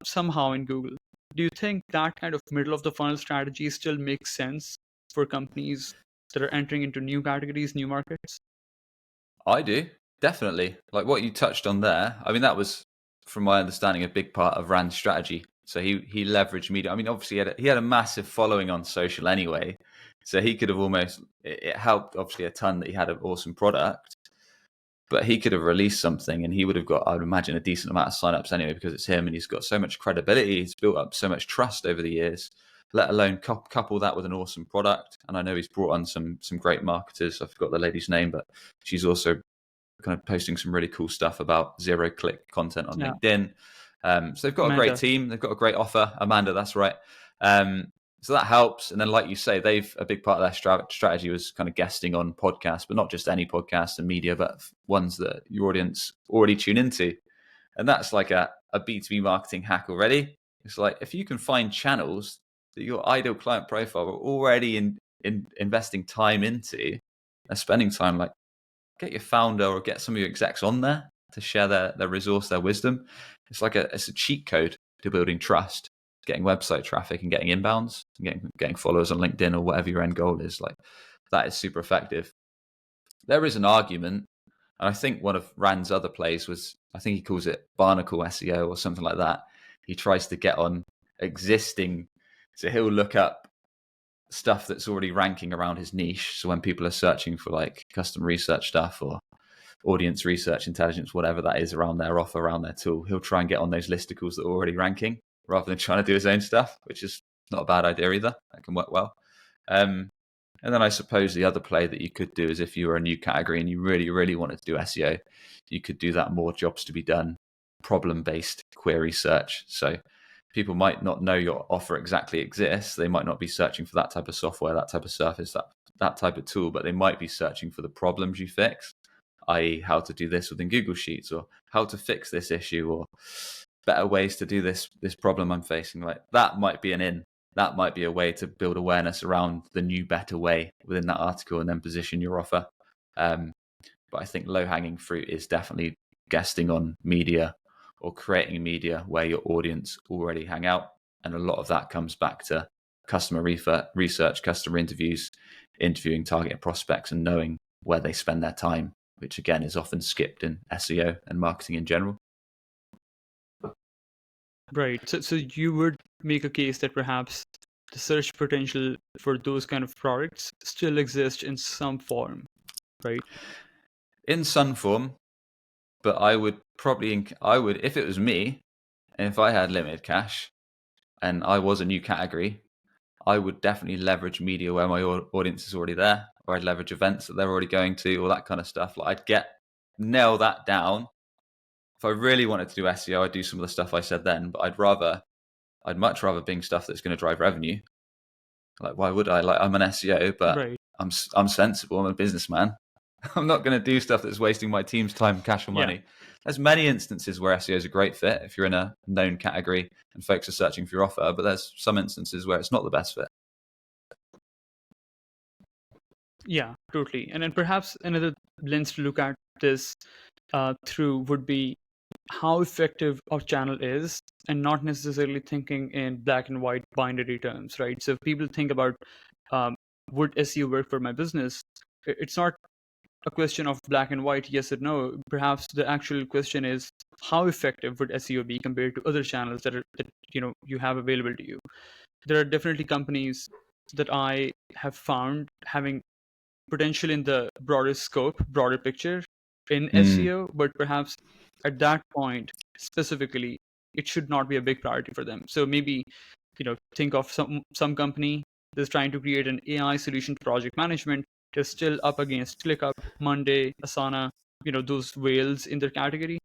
Somehow in Google. Do you think that kind of middle of the funnel strategy still makes sense for companies that are entering into new categories, new markets? I do, definitely. Like what you touched on there, I mean, that was, from my understanding, a big part of Rand's strategy. So he leveraged media. I mean, obviously he had a massive following on social anyway, so he could have almost, it helped obviously a ton that he had an awesome product, but he could have released something and he would have got, I would imagine, a decent amount of signups anyway, because it's him and he's got so much credibility. He's built up so much trust over the years, let alone couple that with an awesome product. And I know he's brought on some great marketers. I forgot the lady's name, but she's also kind of posting some really cool stuff about zero-click content on Yeah, LinkedIn. So they've got a great Amanda. team. They've got a great offer. Amanda, that's right. So that helps. And then, like you say, a big part of their strategy was kind of guesting on podcasts, but not just any podcast and media, but ones that your audience already tune into. And that's like a B2B marketing hack already. It's like, if you can find channels that your ideal client profile are already in investing time into, and spending time, like, get your founder or get some of your execs on there to share their resource, their wisdom. It's like it's a cheat code to building trust, getting website traffic and getting inbounds, and getting followers on LinkedIn or whatever your end goal is. Like, that is super effective. There is an argument, and I think one of Rand's other plays was, I think he calls it barnacle SEO or something like that. He tries to get on existing, so he'll look up stuff that's already ranking around his niche. So when people are searching for like custom research stuff or audience research intelligence, whatever that is around their offer, around their tool, he'll try and get on those listicles that are already ranking rather than trying to do his own stuff, which is not a bad idea either. That can work well. And then I suppose the other play that you could do is, if you were a new category and you really, really wanted to do SEO, you could do that more jobs to be done, problem-based query search. So people might not know your offer exactly exists. They might not be searching for that type of software, that type of surface, that type of tool, but they might be searching for the problems you fix, i.e. how to do this within Google Sheets, or how to fix this issue, or better ways to do this problem I'm facing. Like, that might be that might be a way to build awareness around the new, better way within that article and then position your offer. But I think low-hanging fruit is definitely guesting on media or creating media where your audience already hang out. And a lot of that comes back to customer research, customer interviews, interviewing target prospects, and knowing where they spend their time, which again is often skipped in SEO and marketing in general. Right. So you would make a case that perhaps the search potential for those kind of products still exists in some form, right? In some form, but I would, if it was me, and if I had limited cash and I was a new category, I would definitely leverage media where my audience is already there, or I'd leverage events that they're already going to, all that kind of stuff. Like, nail that down. If I really wanted to do SEO, I'd do some of the stuff I said then, but I'd much rather bing stuff that's going to drive revenue. Like, why would I? Like, I'm an SEO, but Right. I'm sensible. I'm a businessman. I'm not going to do stuff that's wasting my team's time, cash, or Yeah. money. There's many instances where SEO is a great fit if you're in a known category and folks are searching for your offer, but there's some instances where it's not the best fit. Yeah, totally. And then perhaps another lens to look at this through would be how effective our channel is, and not necessarily thinking in black and white binary terms, right? So if people think about um, would SEO work for my business, it's not a question of black and white, yes or no. Perhaps the actual question is, how effective would SEO be compared to other channels that you have available to you? There are definitely companies that I have found having potential in the broader scope, broader picture in SEO, but perhaps at that point specifically, it should not be a big priority for them. So maybe, think of some company that's trying to create an AI solution to project management. They're still up against ClickUp, Monday, Asana, those whales in their category.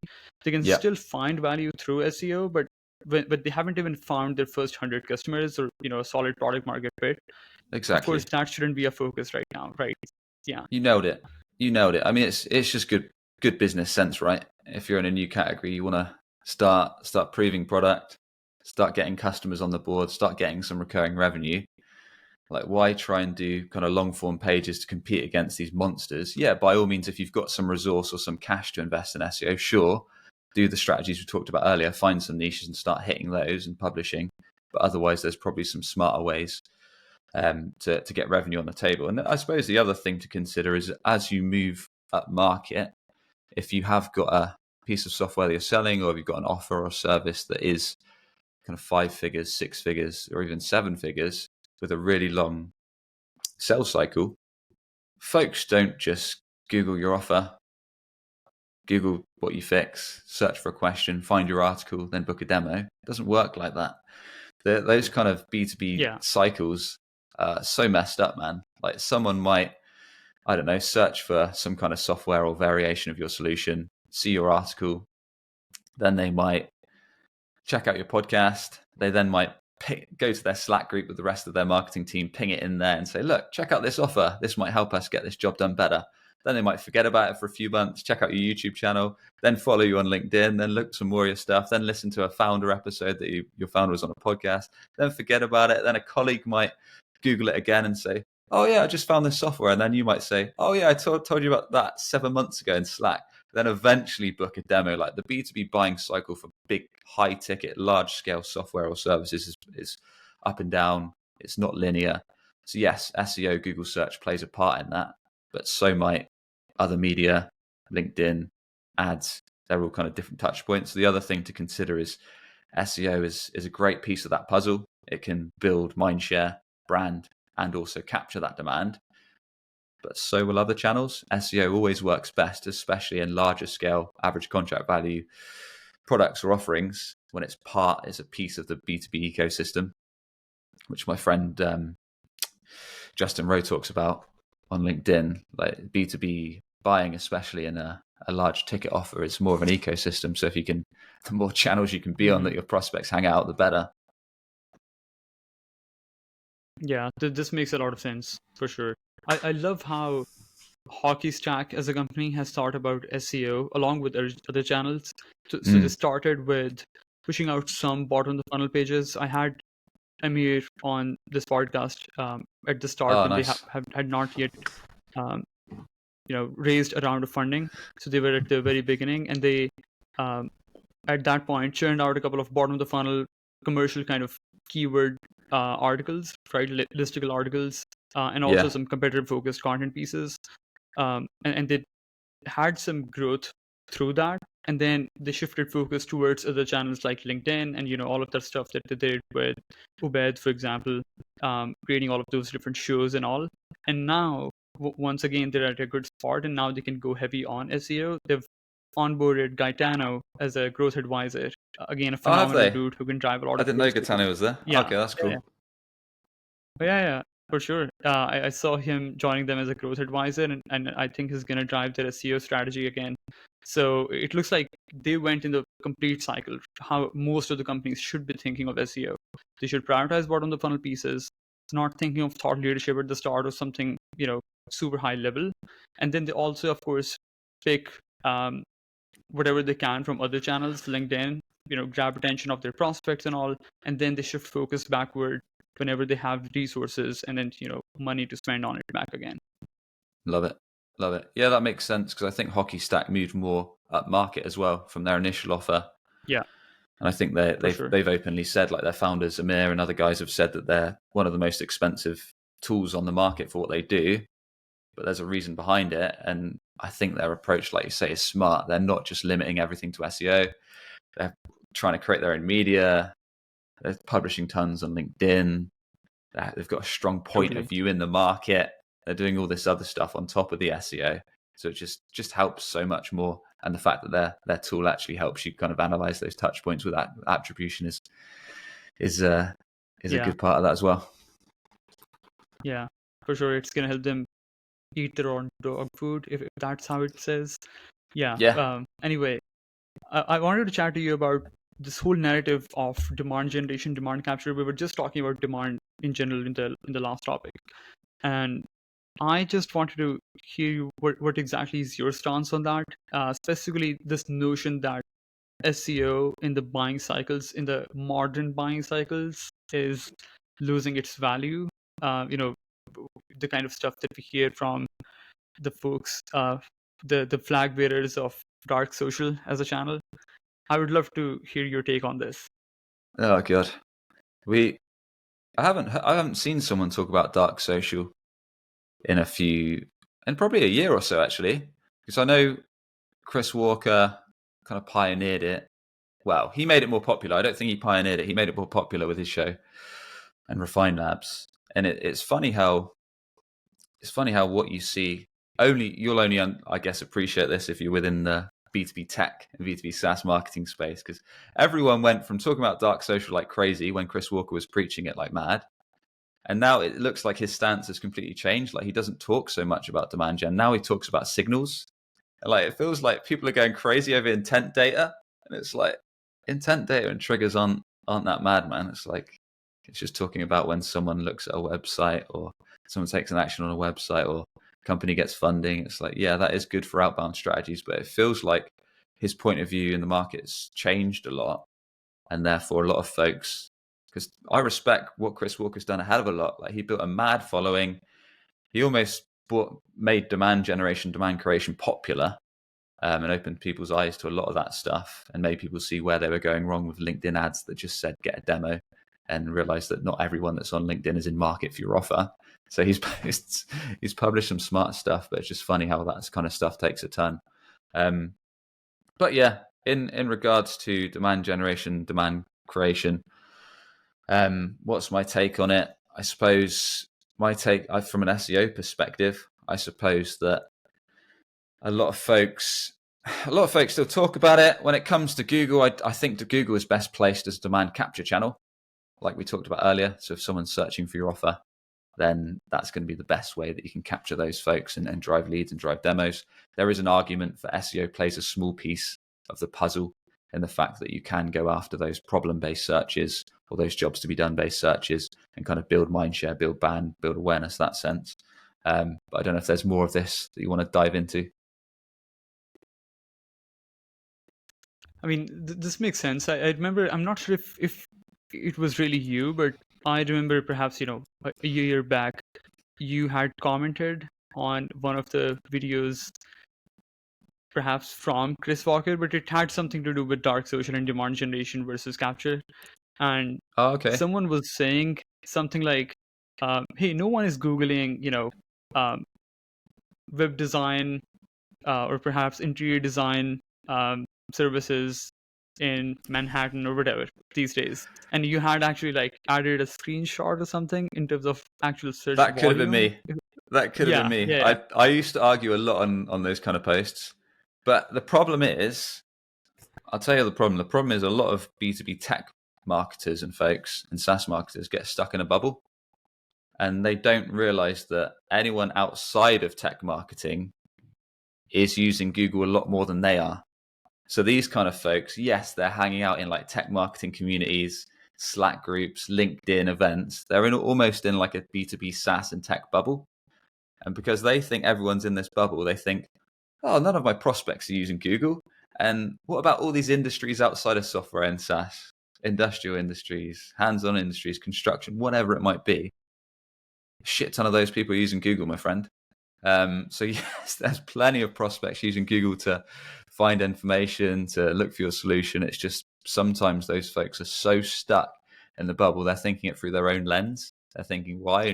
They can Yeah. still find value through SEO, but they haven't even found their first 100 customers, or a solid product market fit. Of course, Exactly. that shouldn't be a focus right now, right? Yeah. You nailed it. You nailed it. I mean, it's just good business sense, right? If you're in a new category, you want to start proving product, start getting customers on the board, start getting some recurring revenue. Like, why try and do kind of long form pages to compete against these monsters? Yeah, by all means, if you've got some resource or some cash to invest in SEO, sure, do the strategies we talked about earlier, find some niches and start hitting those and publishing. But otherwise, there's probably some smarter ways to get revenue on the table. And I suppose the other thing to consider is, as you move up market, if you have got a piece of software that you're selling, or if you've got an offer or service that is kind of 5 figures, 6 figures, or even 7 figures with a really long sales cycle, folks don't just Google your offer, Google what you fix, search for a question, find your article, then book a demo. It doesn't work like that. Those kind of B2B Yeah. cycles are so messed up, man. Like, someone might, I don't know, search for some kind of software or variation of your solution, see your article, then they might check out your podcast. They then might go to their Slack group with the rest of their marketing team, ping it in there and say, look, check out this offer. This might help us get this job done better. Then they might forget about it for a few months, check out your YouTube channel, then follow you on LinkedIn, then look some more of your stuff, then listen to a founder episode that your founder was on a podcast, then forget about it. Then a colleague might Google it again and say, oh yeah, I just found this software. And then you might say, oh yeah, I told you about that 7 months ago in Slack. Then eventually book a demo. Like, the B2B buying cycle for big, high ticket, large scale software or services is up and down. It's not linear. So yes, SEO, Google search plays a part in that, but so might other media, LinkedIn, ads. They're all kind of different touch points. So the other thing to consider is SEO is a great piece of that puzzle. It can build mindshare, brand, and also capture that demand. But so will other channels. SEO always works best, especially in larger scale, average contract value products or offerings, when it's a piece of the B2B ecosystem, which my friend Justin Rowe talks about on LinkedIn. Like, B2B buying, especially in a large ticket offer, is more of an ecosystem. So the more channels you can be on that your prospects hang out, the better. Yeah, this makes a lot of sense for sure. I love how Hockey Stack as a company has thought about SEO along with other channels. So they started with pushing out some bottom of the funnel pages. I had Amir on this podcast at the start Oh, when they nice. had not yet raised a round of funding. So they were at the very beginning, and they at that point churned out a couple of bottom of the funnel commercial kind of keyword articles, right? Listicle articles, and also Yeah. some competitive focused content pieces. And they had some growth through that, and then they shifted focus towards other channels like LinkedIn and all of that stuff that they did with Ubed, for example, creating all of those different shows and all. And now once again they're at a good spot, and now they can go heavy on SEO. They've onboarded Gaetano as a growth advisor, again a Oh, have phenomenal they? dude who can drive a lot I of didn't know growth. Gaetano was there. Yeah. Okay, that's Yeah, cool. yeah, for sure. I saw him joining them as a growth advisor, and I think he's going to drive their SEO strategy again. So it looks like they went in the complete cycle, how most of the companies should be thinking of SEO. They should prioritize bottom of the funnel pieces, not thinking of thought leadership at the start or something, super high level. And then they also, of course, pick whatever they can from other channels, LinkedIn, grab attention of their prospects and all, and then they shift focus backward whenever they have resources and then money to spend on it back again. Love it. Love it. Yeah, that makes sense, because I think Hockey Stack moved more up market as well from their initial offer. Yeah, And I think for sure. they've openly said, like, their founders, Amir and other guys, have said that they're one of the most expensive tools on the market for what they do. But there's a reason behind it. And I think their approach, like you say, is smart. They're not just limiting everything to SEO. They're trying to create their own media. They're publishing tons on LinkedIn. They've got a strong point Totally. of view in the market. They're doing all this other stuff on top of the SEO. So it just helps so much more. And the fact that their tool actually helps you kind of analyze those touch points with that attribution is a good part of that as well. Yeah, for sure. It's going to help them eat their own dog food, if that's how it says. Yeah. Anyway, I wanted to chat to you about this whole narrative of demand generation, demand capture. We were just talking about demand in general in the last topic. And I just wanted to hear you, what exactly is your stance on that, specifically this notion that SEO in the buying cycles, in the modern buying cycles, is losing its value. You know, the kind of stuff that we hear from the folks, the flag bearers of dark social as a channel. I would love to hear your take on this. Oh god, I haven't seen someone talk about dark social in probably a year or so actually, because I know Chris Walker kind of pioneered it. Well, he made it more popular. I don't think he pioneered it. He made it more popular with his show and Refine Labs. And it's funny how what you see you'll only I guess appreciate this if you're within the B2B tech and B2B SaaS marketing space, because everyone went from talking about dark social like crazy when Chris Walker was preaching it like mad. And now it looks like his stance has completely changed. Like he doesn't talk so much about demand gen. Now he talks about signals. And like it feels like people are going crazy over intent data. And it's like intent data and triggers aren't that mad, man. It's like it's just talking about when someone looks at a website or someone takes an action on a website or a company gets funding. It's like, yeah, that is good for outbound strategies, but it feels like his point of view in the market's changed a lot. And therefore a lot of folks, because I respect what Chris Walker's done a hell of a lot. Like he built a mad following. He almost made demand generation, demand creation popular, and opened people's eyes to a lot of that stuff and made people see where they were going wrong with LinkedIn ads that just said get a demo, and realized that not everyone that's on LinkedIn is in market for your offer. So he's published some smart stuff, but it's just funny how that kind of stuff takes a turn. But yeah, in regards to demand generation, demand creation, what's my take on it? I suppose my take from an SEO perspective, I suppose that a lot of folks still talk about it. When it comes to Google, I think that Google is best placed as a demand capture channel, like we talked about earlier. So if someone's searching for your offer, then that's going to be the best way that you can capture those folks and drive leads and drive demos. There is an argument for SEO plays a small piece of the puzzle in the fact that you can go after those problem-based searches or those jobs to be done based searches and kind of build mindshare, build brand, build awareness, that sense. But I don't know if there's more of this that you want to dive into. I mean, this makes sense. I remember, I'm not sure if it was really you, but I remember perhaps, a year back, you had commented on one of the videos, perhaps from Chris Walker, but it had something to do with dark social and demand generation versus capture. And okay. someone was saying something like, hey, no one is Googling, web design or perhaps interior design services in Manhattan or whatever these days. And you had actually added a screenshot or something in terms of actual search That could have been volume. me. That could have been me. Yeah. I used to argue a lot on those kind of posts. But the problem is, I'll tell you the problem. The problem is a lot of B2B tech marketers and folks and SaaS marketers get stuck in a bubble. And they don't realize that anyone outside of tech marketing is using Google a lot more than they are. So these kind of folks, yes, they're hanging out in like tech marketing communities, Slack groups, LinkedIn events. They're almost in like a B2B SaaS and tech bubble. And because they think everyone's in this bubble, they think, oh, none of my prospects are using Google. And what about all these industries outside of software and SaaS? Industrial industries, hands-on industries, construction, whatever it might be. A shit ton of those people are using Google, my friend. So yes, there's plenty of prospects using Google to find information, to look for your solution. It's just sometimes those folks are so stuck in the bubble, they're thinking it through their own lens. They're thinking, well,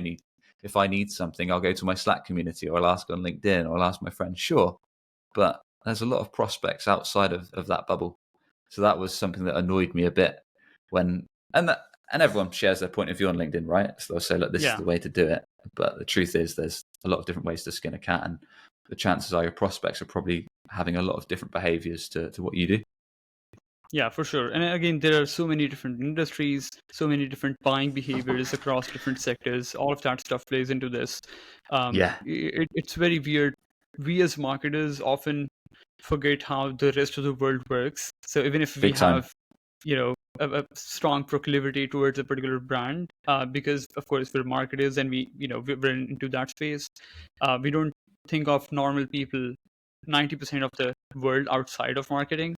if I need something, I'll go to my Slack community or I'll ask on LinkedIn or I'll ask my friend. Sure. But there's a lot of prospects outside of that bubble. So that was something that annoyed me a bit and everyone shares their point of view on LinkedIn, right? So they'll say, look, this is the way to do it. But the truth is there's a lot of different ways to skin a cat. And the chances are your prospects are probably having a lot of different behaviors to what you do. Yeah, for sure. And again, there are so many different industries, so many different buying behaviors across different sectors. All of that stuff plays into this. It's very weird. We as marketers often forget how the rest of the world works. So even if we have, a strong proclivity towards a particular brand, because of course we're marketers and we're into that space. We don't think of normal people, 90% of the world outside of marketing,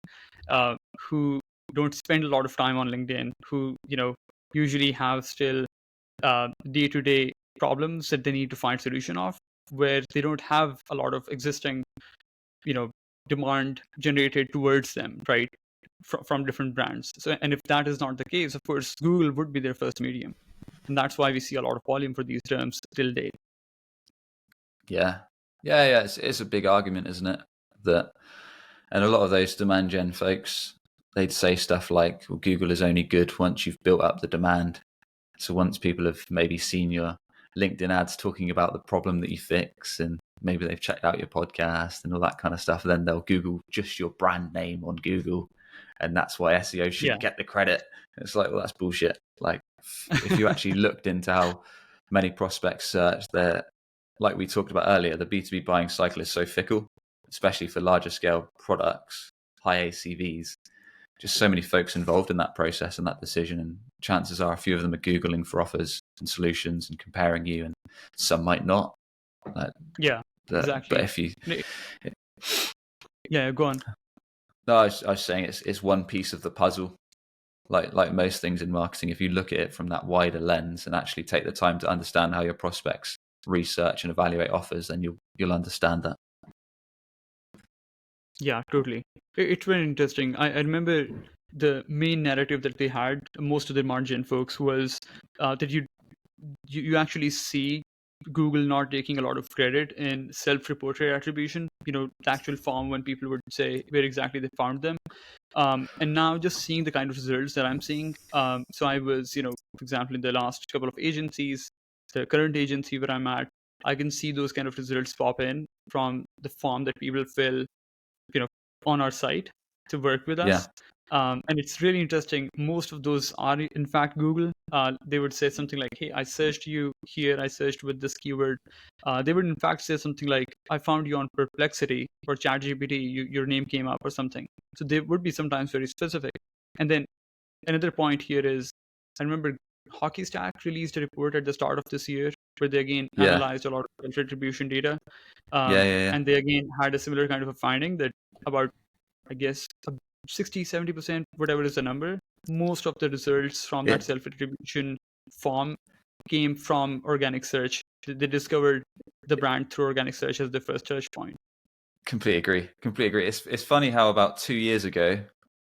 who don't spend a lot of time on LinkedIn, who usually have still day-to-day problems that they need to find solution of, where they don't have a lot of existing you know demand generated towards them, right, from different brands. So, and if that is not the case, of course Google would be their first medium, and that's why we see a lot of volume for these terms till date. Yeah. It's a big argument, isn't it? That, and a lot of those demand gen folks, they'd say stuff like, well, Google is only good once you've built up the demand. So once people have maybe seen your LinkedIn ads talking about the problem that you fix, and maybe they've checked out your podcast and all that kind of stuff, then they'll Google just your brand name on Google. And that's why SEO should get the credit. It's like, well, that's bullshit. Like, if you actually looked into how many prospects search, there, like we talked about earlier, the B2B buying cycle is so fickle, especially for larger scale products, high ACVs. Just so many folks involved in that process and that decision, and chances are a few of them are Googling for offers and solutions and comparing you, and some might not. Exactly. But if you, go on. no, I was saying it's one piece of the puzzle. Like most things in marketing, if you look at it from that wider lens and actually take the time to understand how your prospects research and evaluate offers, then you'll understand that. Yeah, totally. It's very interesting. I remember the main narrative that they had, most of the margin folks, was that you actually see Google not taking a lot of credit in self-reported attribution, the actual form when people would say where exactly they found them. And now just seeing the kind of results that I'm seeing. So I was, for example, in the last couple of agencies, the current agency where I'm at, I can see those kind of results pop in from the form that people fill, on our site to work with us. And it's really interesting. Most of those are in fact Google. They would say something like, hey, I searched you here, I searched with this keyword. They would in fact say something like, I found you on Perplexity or ChatGPT, your name came up or something. So they would be sometimes very specific. And then another point here is, I remember Hockey Stack released a report at the start of this year where they again analyzed a lot of attribution data. And they again had a similar kind of a finding that about, I guess, 60-70%, whatever is the number, most of the results from that self-attribution form came from organic search. They discovered the brand through organic search as the first touch point. Completely agree. It's funny how about 2 years ago,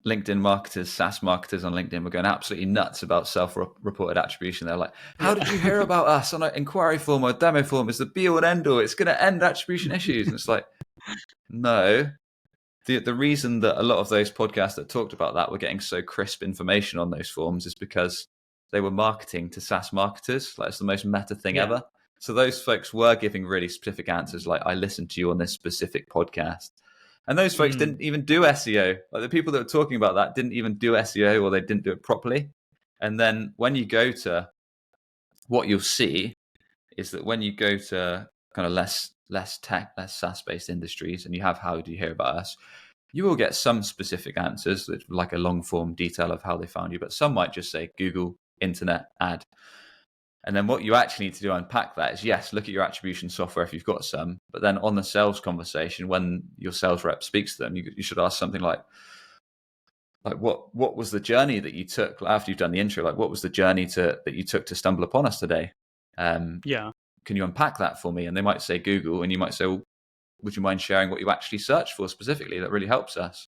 LinkedIn marketers, SaaS marketers on LinkedIn were going absolutely nuts about self-reported attribution. They're like, how did you hear about us on an inquiry form or a demo form? It's the be all and end all. It's going to end attribution issues. And it's like, no. The reason that a lot of those podcasts that talked about that were getting so crisp information on those forms is because they were marketing to SaaS marketers. Like, it's the most meta thing ever. So those folks were giving really specific answers, like, I listened to you on this specific podcast. And those folks didn't even do SEO. Like, the people that were talking about that didn't even do SEO, or they didn't do it properly. And then when you go to, what you'll see is that when you go to kind of less tech, less SaaS-based industries, and you have how do you hear about us, you will get some specific answers, like a long-form detail of how they found you, but some might just say Google, internet, ad. And then what you actually need to do, unpack that, is yes, look at your attribution software if you've got some, but then on the sales conversation, when your sales rep speaks to them, you should ask something like what was the journey that you took after you've done the intro? Like, what was the journey that you took to stumble upon us today? Can you unpack that for me? And they might say Google, and you might say, well, would you mind sharing what you actually searched for specifically? That really helps us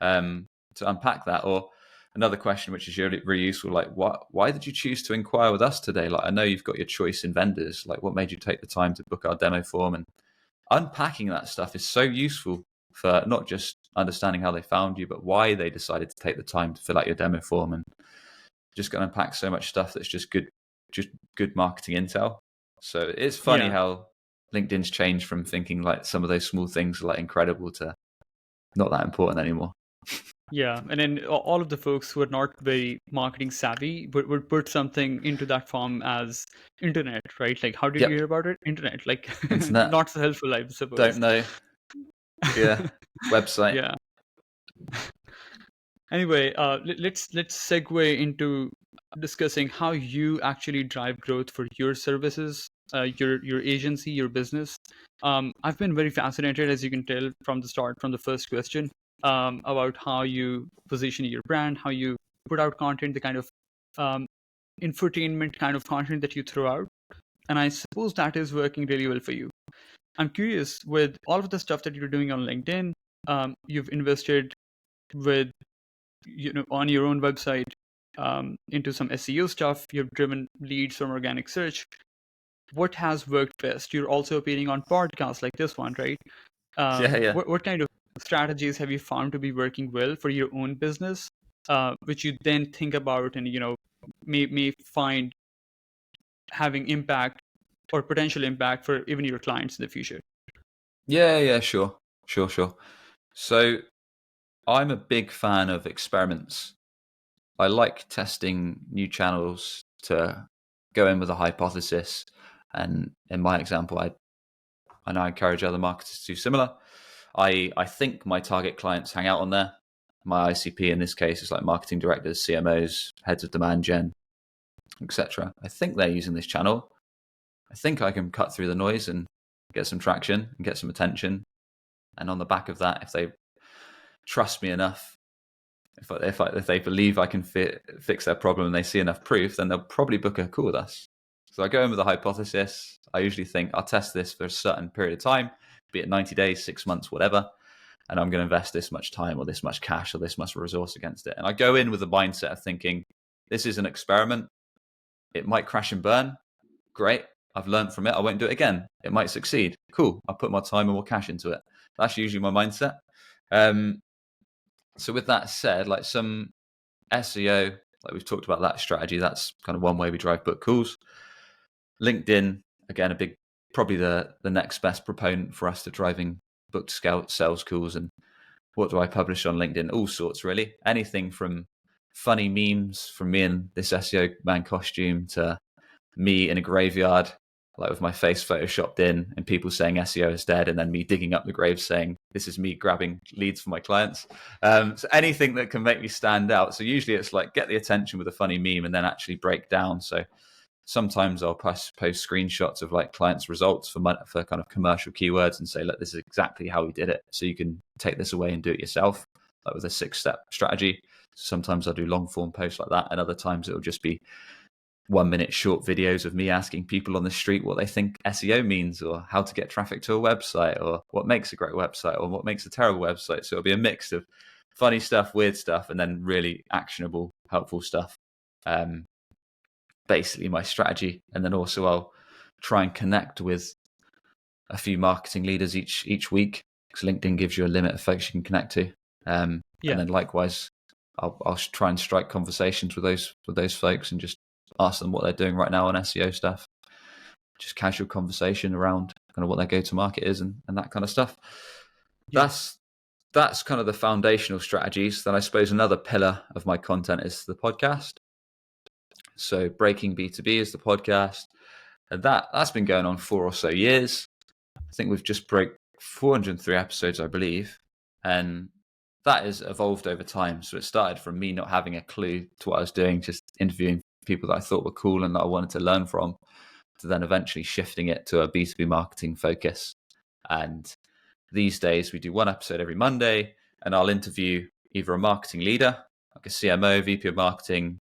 to unpack that. Or another question, which is really, really useful, like, why did you choose to inquire with us today? Like, I know you've got your choice in vendors. Like, what made you take the time to book our demo form? And unpacking that stuff is so useful for not just understanding how they found you, but why they decided to take the time to fill out your demo form. And just going to unpack so much stuff that's just good marketing intel. So it's funny how LinkedIn's changed from thinking like some of those small things are like incredible to not that important anymore. Yeah, and then all of the folks who are not very marketing savvy would put something into that form as internet, right? Like, how did you hear about it? Internet, like internet. Not so helpful, I suppose. Don't know. Yeah, website. Yeah. Anyway, let's segue into discussing how you actually drive growth for your services, your agency, your business. I've been very fascinated, as you can tell from the start, from the first question, about how you position your brand, how you put out content, the kind of um, infotainment kind of content that you throw out, and I suppose that is working really well for you. I'm curious, with all of the stuff that you're doing on LinkedIn, you've invested with on your own website into some SEO stuff. You've driven leads from organic search. What has worked best? You're also appearing on podcasts like this one, right? Yeah, yeah. What kind of strategies have you found to be working well for your own business, which you then think about and may find having impact or potential impact for even your clients in the future? Yeah, yeah, sure. Sure, sure. So I'm a big fan of experiments. I like testing new channels to go in with a hypothesis. And in my example, I now encourage other marketers to do similar. I think my target clients hang out on there. My ICP in this case is like marketing directors, CMOs, heads of demand gen, etc. I think they're using this channel. I think I can cut through the noise and get some traction and get some attention. And on the back of that, if they trust me enough, if they believe I can fix their problem and they see enough proof, then they'll probably book a call with us. So I go in with a hypothesis. I usually think I'll test this for a certain period of time, be it 90 days, 6 months, whatever. And I'm going to invest this much time or this much cash or this much resource against it. And I go in with the mindset of thinking, this is an experiment. It might crash and burn. Great. I've learned from it. I won't do it again. It might succeed. Cool. I'll put my time and more cash into it. That's usually my mindset. So with that said, like some SEO, like we've talked about that strategy, that's kind of one way we drive book calls. LinkedIn, again, probably the next best proponent for us to driving book sales calls. And what do I publish on LinkedIn? All sorts, really. Anything from funny memes from me in this SEO man costume to me in a graveyard, like with my face photoshopped in and people saying SEO is dead, and then me digging up the grave saying this is me grabbing leads for my clients. So anything that can make me stand out. So usually it's like get the attention with a funny meme and then actually break down. So sometimes I'll post screenshots of like clients' results for kind of commercial keywords and say, look, this is exactly how we did it. So you can take this away and do it yourself, like with a 6-step strategy. Sometimes I'll do long form posts like that. And other times it'll just be 1-minute short videos of me asking people on the street what they think SEO means, or how to get traffic to a website, or what makes a great website, or what makes a terrible website. So it'll be a mix of funny stuff, weird stuff, and then really actionable, helpful stuff. Basically my strategy. And then also I'll try and connect with a few marketing leaders each week, because LinkedIn gives you a limit of folks you can connect to. And then likewise, I'll try and strike conversations with those folks and just ask them what they're doing right now on SEO stuff. Just casual conversation around kind of what their go-to-market is and that kind of stuff. Yeah. That's kind of the foundational strategies. Then I suppose another pillar of my content is the podcast. So Breaking B2B is the podcast. And that's been going on 4 or so years. I think we've just broke 403 episodes, I believe. And that has evolved over time. So it started from me not having a clue to what I was doing, just interviewing people that I thought were cool and that I wanted to learn from, to then eventually shifting it to a B2B marketing focus. And these days we do 1 episode every Monday, and I'll interview either a marketing leader, like a CMO, VP of marketing,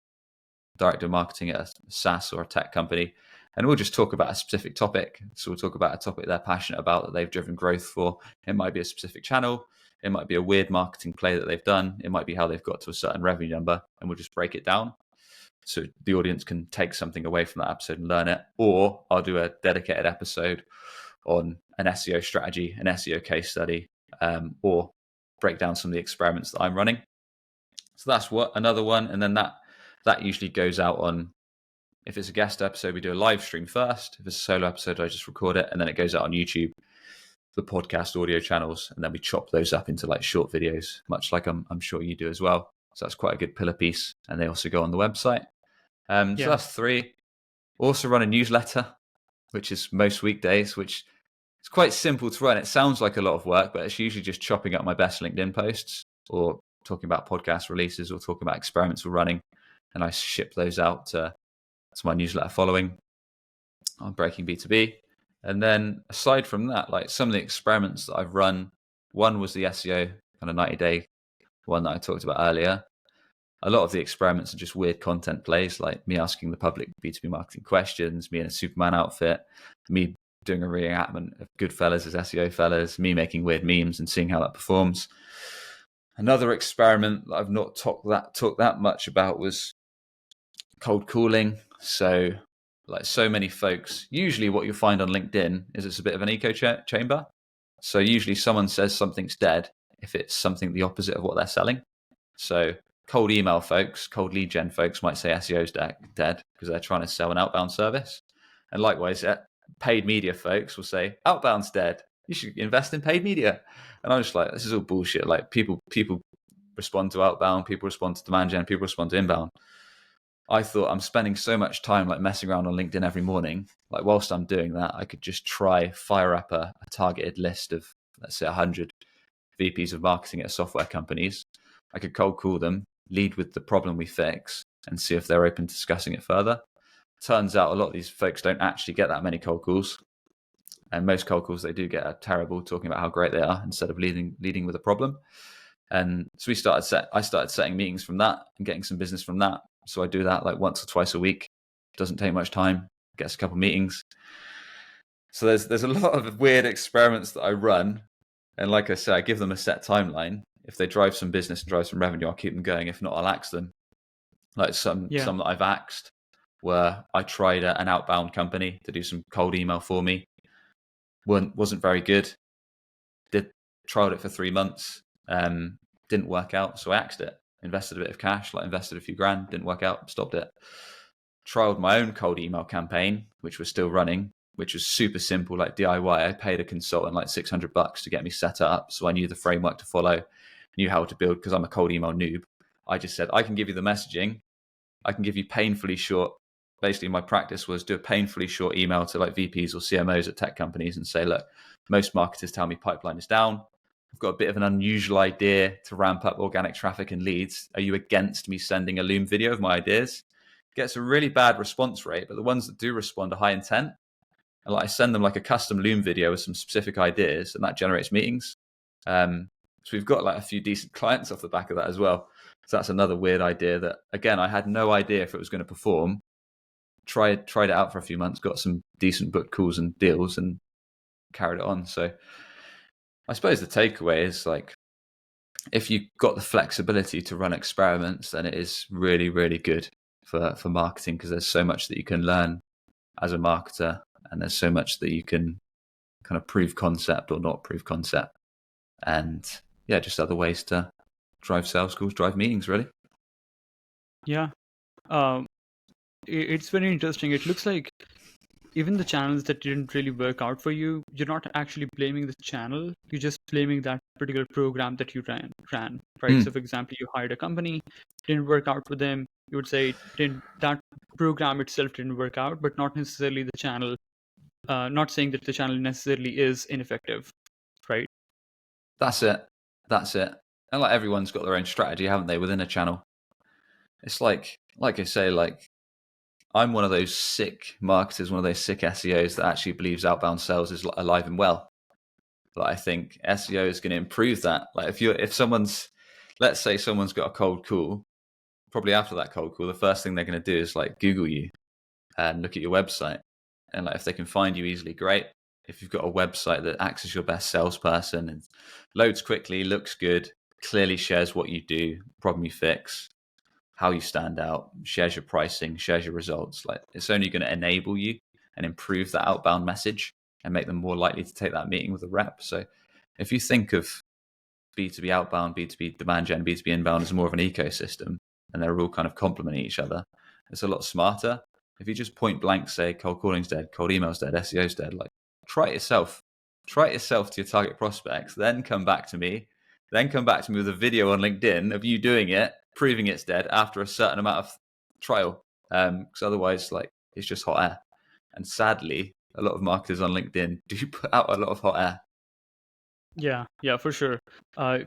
director of marketing at a SaaS or a tech company, and we'll just talk about a specific topic. So we'll talk about a topic they're passionate about, that they've driven growth for. It might be a specific channel. It might be a weird marketing play that they've done. It might be how they've got to a certain revenue number, and we'll just break it down so the audience can take something away from that episode and learn it. Or I'll do a dedicated episode on an SEO strategy, an SEO case study, or break down some of the experiments that I'm running. So that's another one. And then that usually goes out on, if it's a guest episode, we do a live stream first. If it's a solo episode, I just record it, and then it goes out on YouTube, the podcast audio channels, and then we chop those up into like short videos, much like I'm sure you do as well. So that's quite a good pillar piece, and they also go on the website. So that's 3. Also run a newsletter, which is most weekdays, which is quite simple to run. It sounds like a lot of work, but it's usually just chopping up my best LinkedIn posts or talking about podcast releases or talking about experiments we're running, and I ship those out to my newsletter following on Breaking B2B. And then aside from that, like some of the experiments that I've run, one was the SEO kind of 90-day one that I talked about earlier. A lot of the experiments are just weird content plays, like me asking the public B2B marketing questions, me in a Superman outfit, me doing a reenactment of Goodfellas as SEO fellas, me making weird memes and seeing how that performs. Another experiment that I've not talked that much about was cold calling. So like so many folks, usually what you'll find on LinkedIn is it's a bit of an echo chamber. So usually someone says something's dead if it's something the opposite of what they're selling. So cold email folks, cold lead gen folks might say SEO's dead because they're trying to sell an outbound service. And likewise, paid media folks will say outbound's dead. You should invest in paid media. And I'm just like, this is all bullshit. Like people respond to outbound, people respond to demand gen, people respond to inbound. I thought I'm spending so much time like messing around on LinkedIn every morning. Like whilst I'm doing that, I could just fire up a targeted list of, let's say 100 VPs of marketing at software companies. I could cold call them, lead with the problem we fix, and see if they're open to discussing it further. Turns out a lot of these folks don't actually get that many cold calls. And most cold calls they do get are terrible, talking about how great they are instead of leading with a problem. And so I started setting meetings from that and getting some business from that. So I do that like once or twice a week. Doesn't take much time. Gets a couple of meetings. So there's a lot of weird experiments that I run. And like I said, I give them a set timeline. If they drive some business and drive some revenue, I'll keep them going. If not, I'll axe them. Like some that I've axed where I tried an outbound company to do some cold email for me. Wasn't very good. Tried it for 3 months. Didn't work out. So I axed it. Invested a bit of cash, like invested a few grand, didn't work out, stopped it. Trialed my own cold email campaign, which was still running, which was super simple, like DIY. I paid a consultant like $600 to get me set up. So I knew the framework to follow, knew how to build because I'm a cold email noob. I just said, I can give you the messaging. I can give you painfully short. Basically, my practice was do a painfully short email to like VPs or CMOs at tech companies and say, look, most marketers tell me pipeline is down. I've got a bit of an unusual idea to ramp up organic traffic and leads. Are you against me sending a Loom video of my ideas? Gets a really bad response rate, but the ones that do respond are high intent. And like I send them like a custom Loom video with some specific ideas, and that generates meetings. So we've got like a few decent clients off the back of that as well. So that's another weird idea that, again, I had no idea if it was going to perform. Tried it out for a few months, got some decent book calls and deals, and carried it on. So I suppose the takeaway is like, if you've got the flexibility to run experiments, then it is really, really good for marketing because there's so much that you can learn as a marketer, and there's so much that you can kind of prove concept or not prove concept, and just other ways to drive sales calls, drive meetings, really. Yeah, it's very interesting. It looks like even the channels that didn't really work out for you, you're not actually blaming the channel. You're just blaming that particular program that you ran, right? So, for example, you hired a company, didn't work out for them. You would say that program itself didn't work out, but not necessarily the channel. Not saying that the channel necessarily is ineffective, right? That's it. And like everyone's got their own strategy, haven't they, within a channel? It's like I say, like I'm one of those sick marketers, one of those sick SEOs that actually believes outbound sales is alive and well. But I think SEO is going to improve that. Like let's say someone's got a cold call, probably after that cold call, the first thing they're going to do is like Google you and look at your website. And like if they can find you easily, great. If you've got a website that acts as your best salesperson and loads quickly, looks good, clearly shares what you do, problem you fix, how you stand out, shares your pricing, shares your results, like it's only going to enable you and improve that outbound message and make them more likely to take that meeting with a rep. So if you think of B2B outbound, B2B demand gen, B2B inbound as more of an ecosystem and they're all kind of complementing each other, it's a lot smarter. If you just point blank say cold calling's dead, cold email's dead, SEO's dead, like try it yourself. Try it yourself to your target prospects, then come back to me. Then come back to me with a video on LinkedIn of you doing it, proving it's dead after a certain amount of trial. Because otherwise, like it's just hot air. And sadly, a lot of marketers on LinkedIn do put out a lot of hot air. Yeah, for sure. I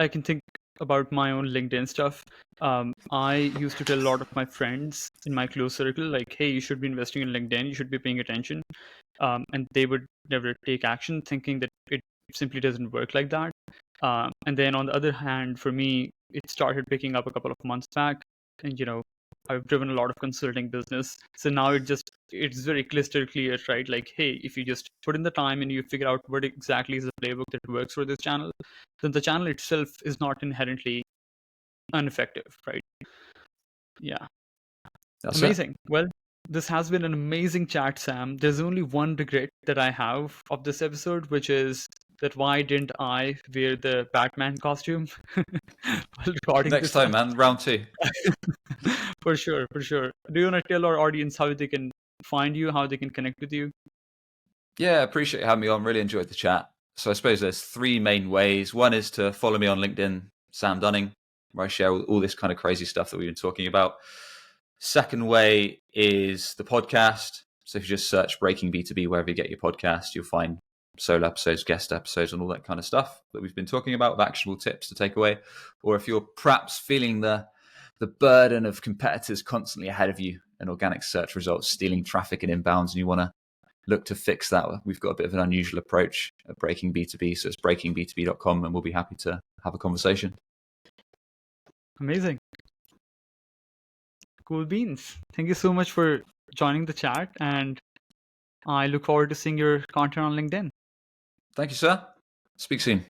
can think about my own LinkedIn stuff. I used to tell a lot of my friends in my close circle, like, hey, you should be investing in LinkedIn, you should be paying attention. And they would never take action, thinking that it simply doesn't work like that. And then on the other hand, for me, it started picking up a couple of months back. And, I've driven a lot of consulting business. So now it's very crystal clear, right? Like, hey, if you just put in the time and you figure out what exactly is the playbook that works for this channel, then the channel itself is not inherently ineffective, right? Yeah. That's it. Amazing. Well, this has been an amazing chat, Sam. There's only one regret that I have of this episode, which is that why didn't I wear the Batman costume while recording Next this time, one? man. Round 2. For sure, for sure. Do you want to tell our audience how they can find you, how they can connect with you? Yeah, appreciate you having me on. Really enjoyed the chat. So I suppose there's 3 main ways. One is to follow me on LinkedIn, Sam Dunning, where I share all this kind of crazy stuff that we've been talking about. Second way is the podcast. So if you just search Breaking B2B wherever you get your podcast, you'll find solo episodes, guest episodes, and all that kind of stuff that we've been talking about with actionable tips to take away. Or if you're perhaps feeling the burden of competitors constantly ahead of you and organic search results stealing traffic and inbounds, and you want to look to fix that, we've got a bit of an unusual approach at Breaking B2B. So it's breakingb2b.com, and we'll be happy to have a conversation. Amazing. Cool beans. Thank you so much for joining the chat, and I look forward to seeing your content on LinkedIn. Thank you, sir. Speak soon.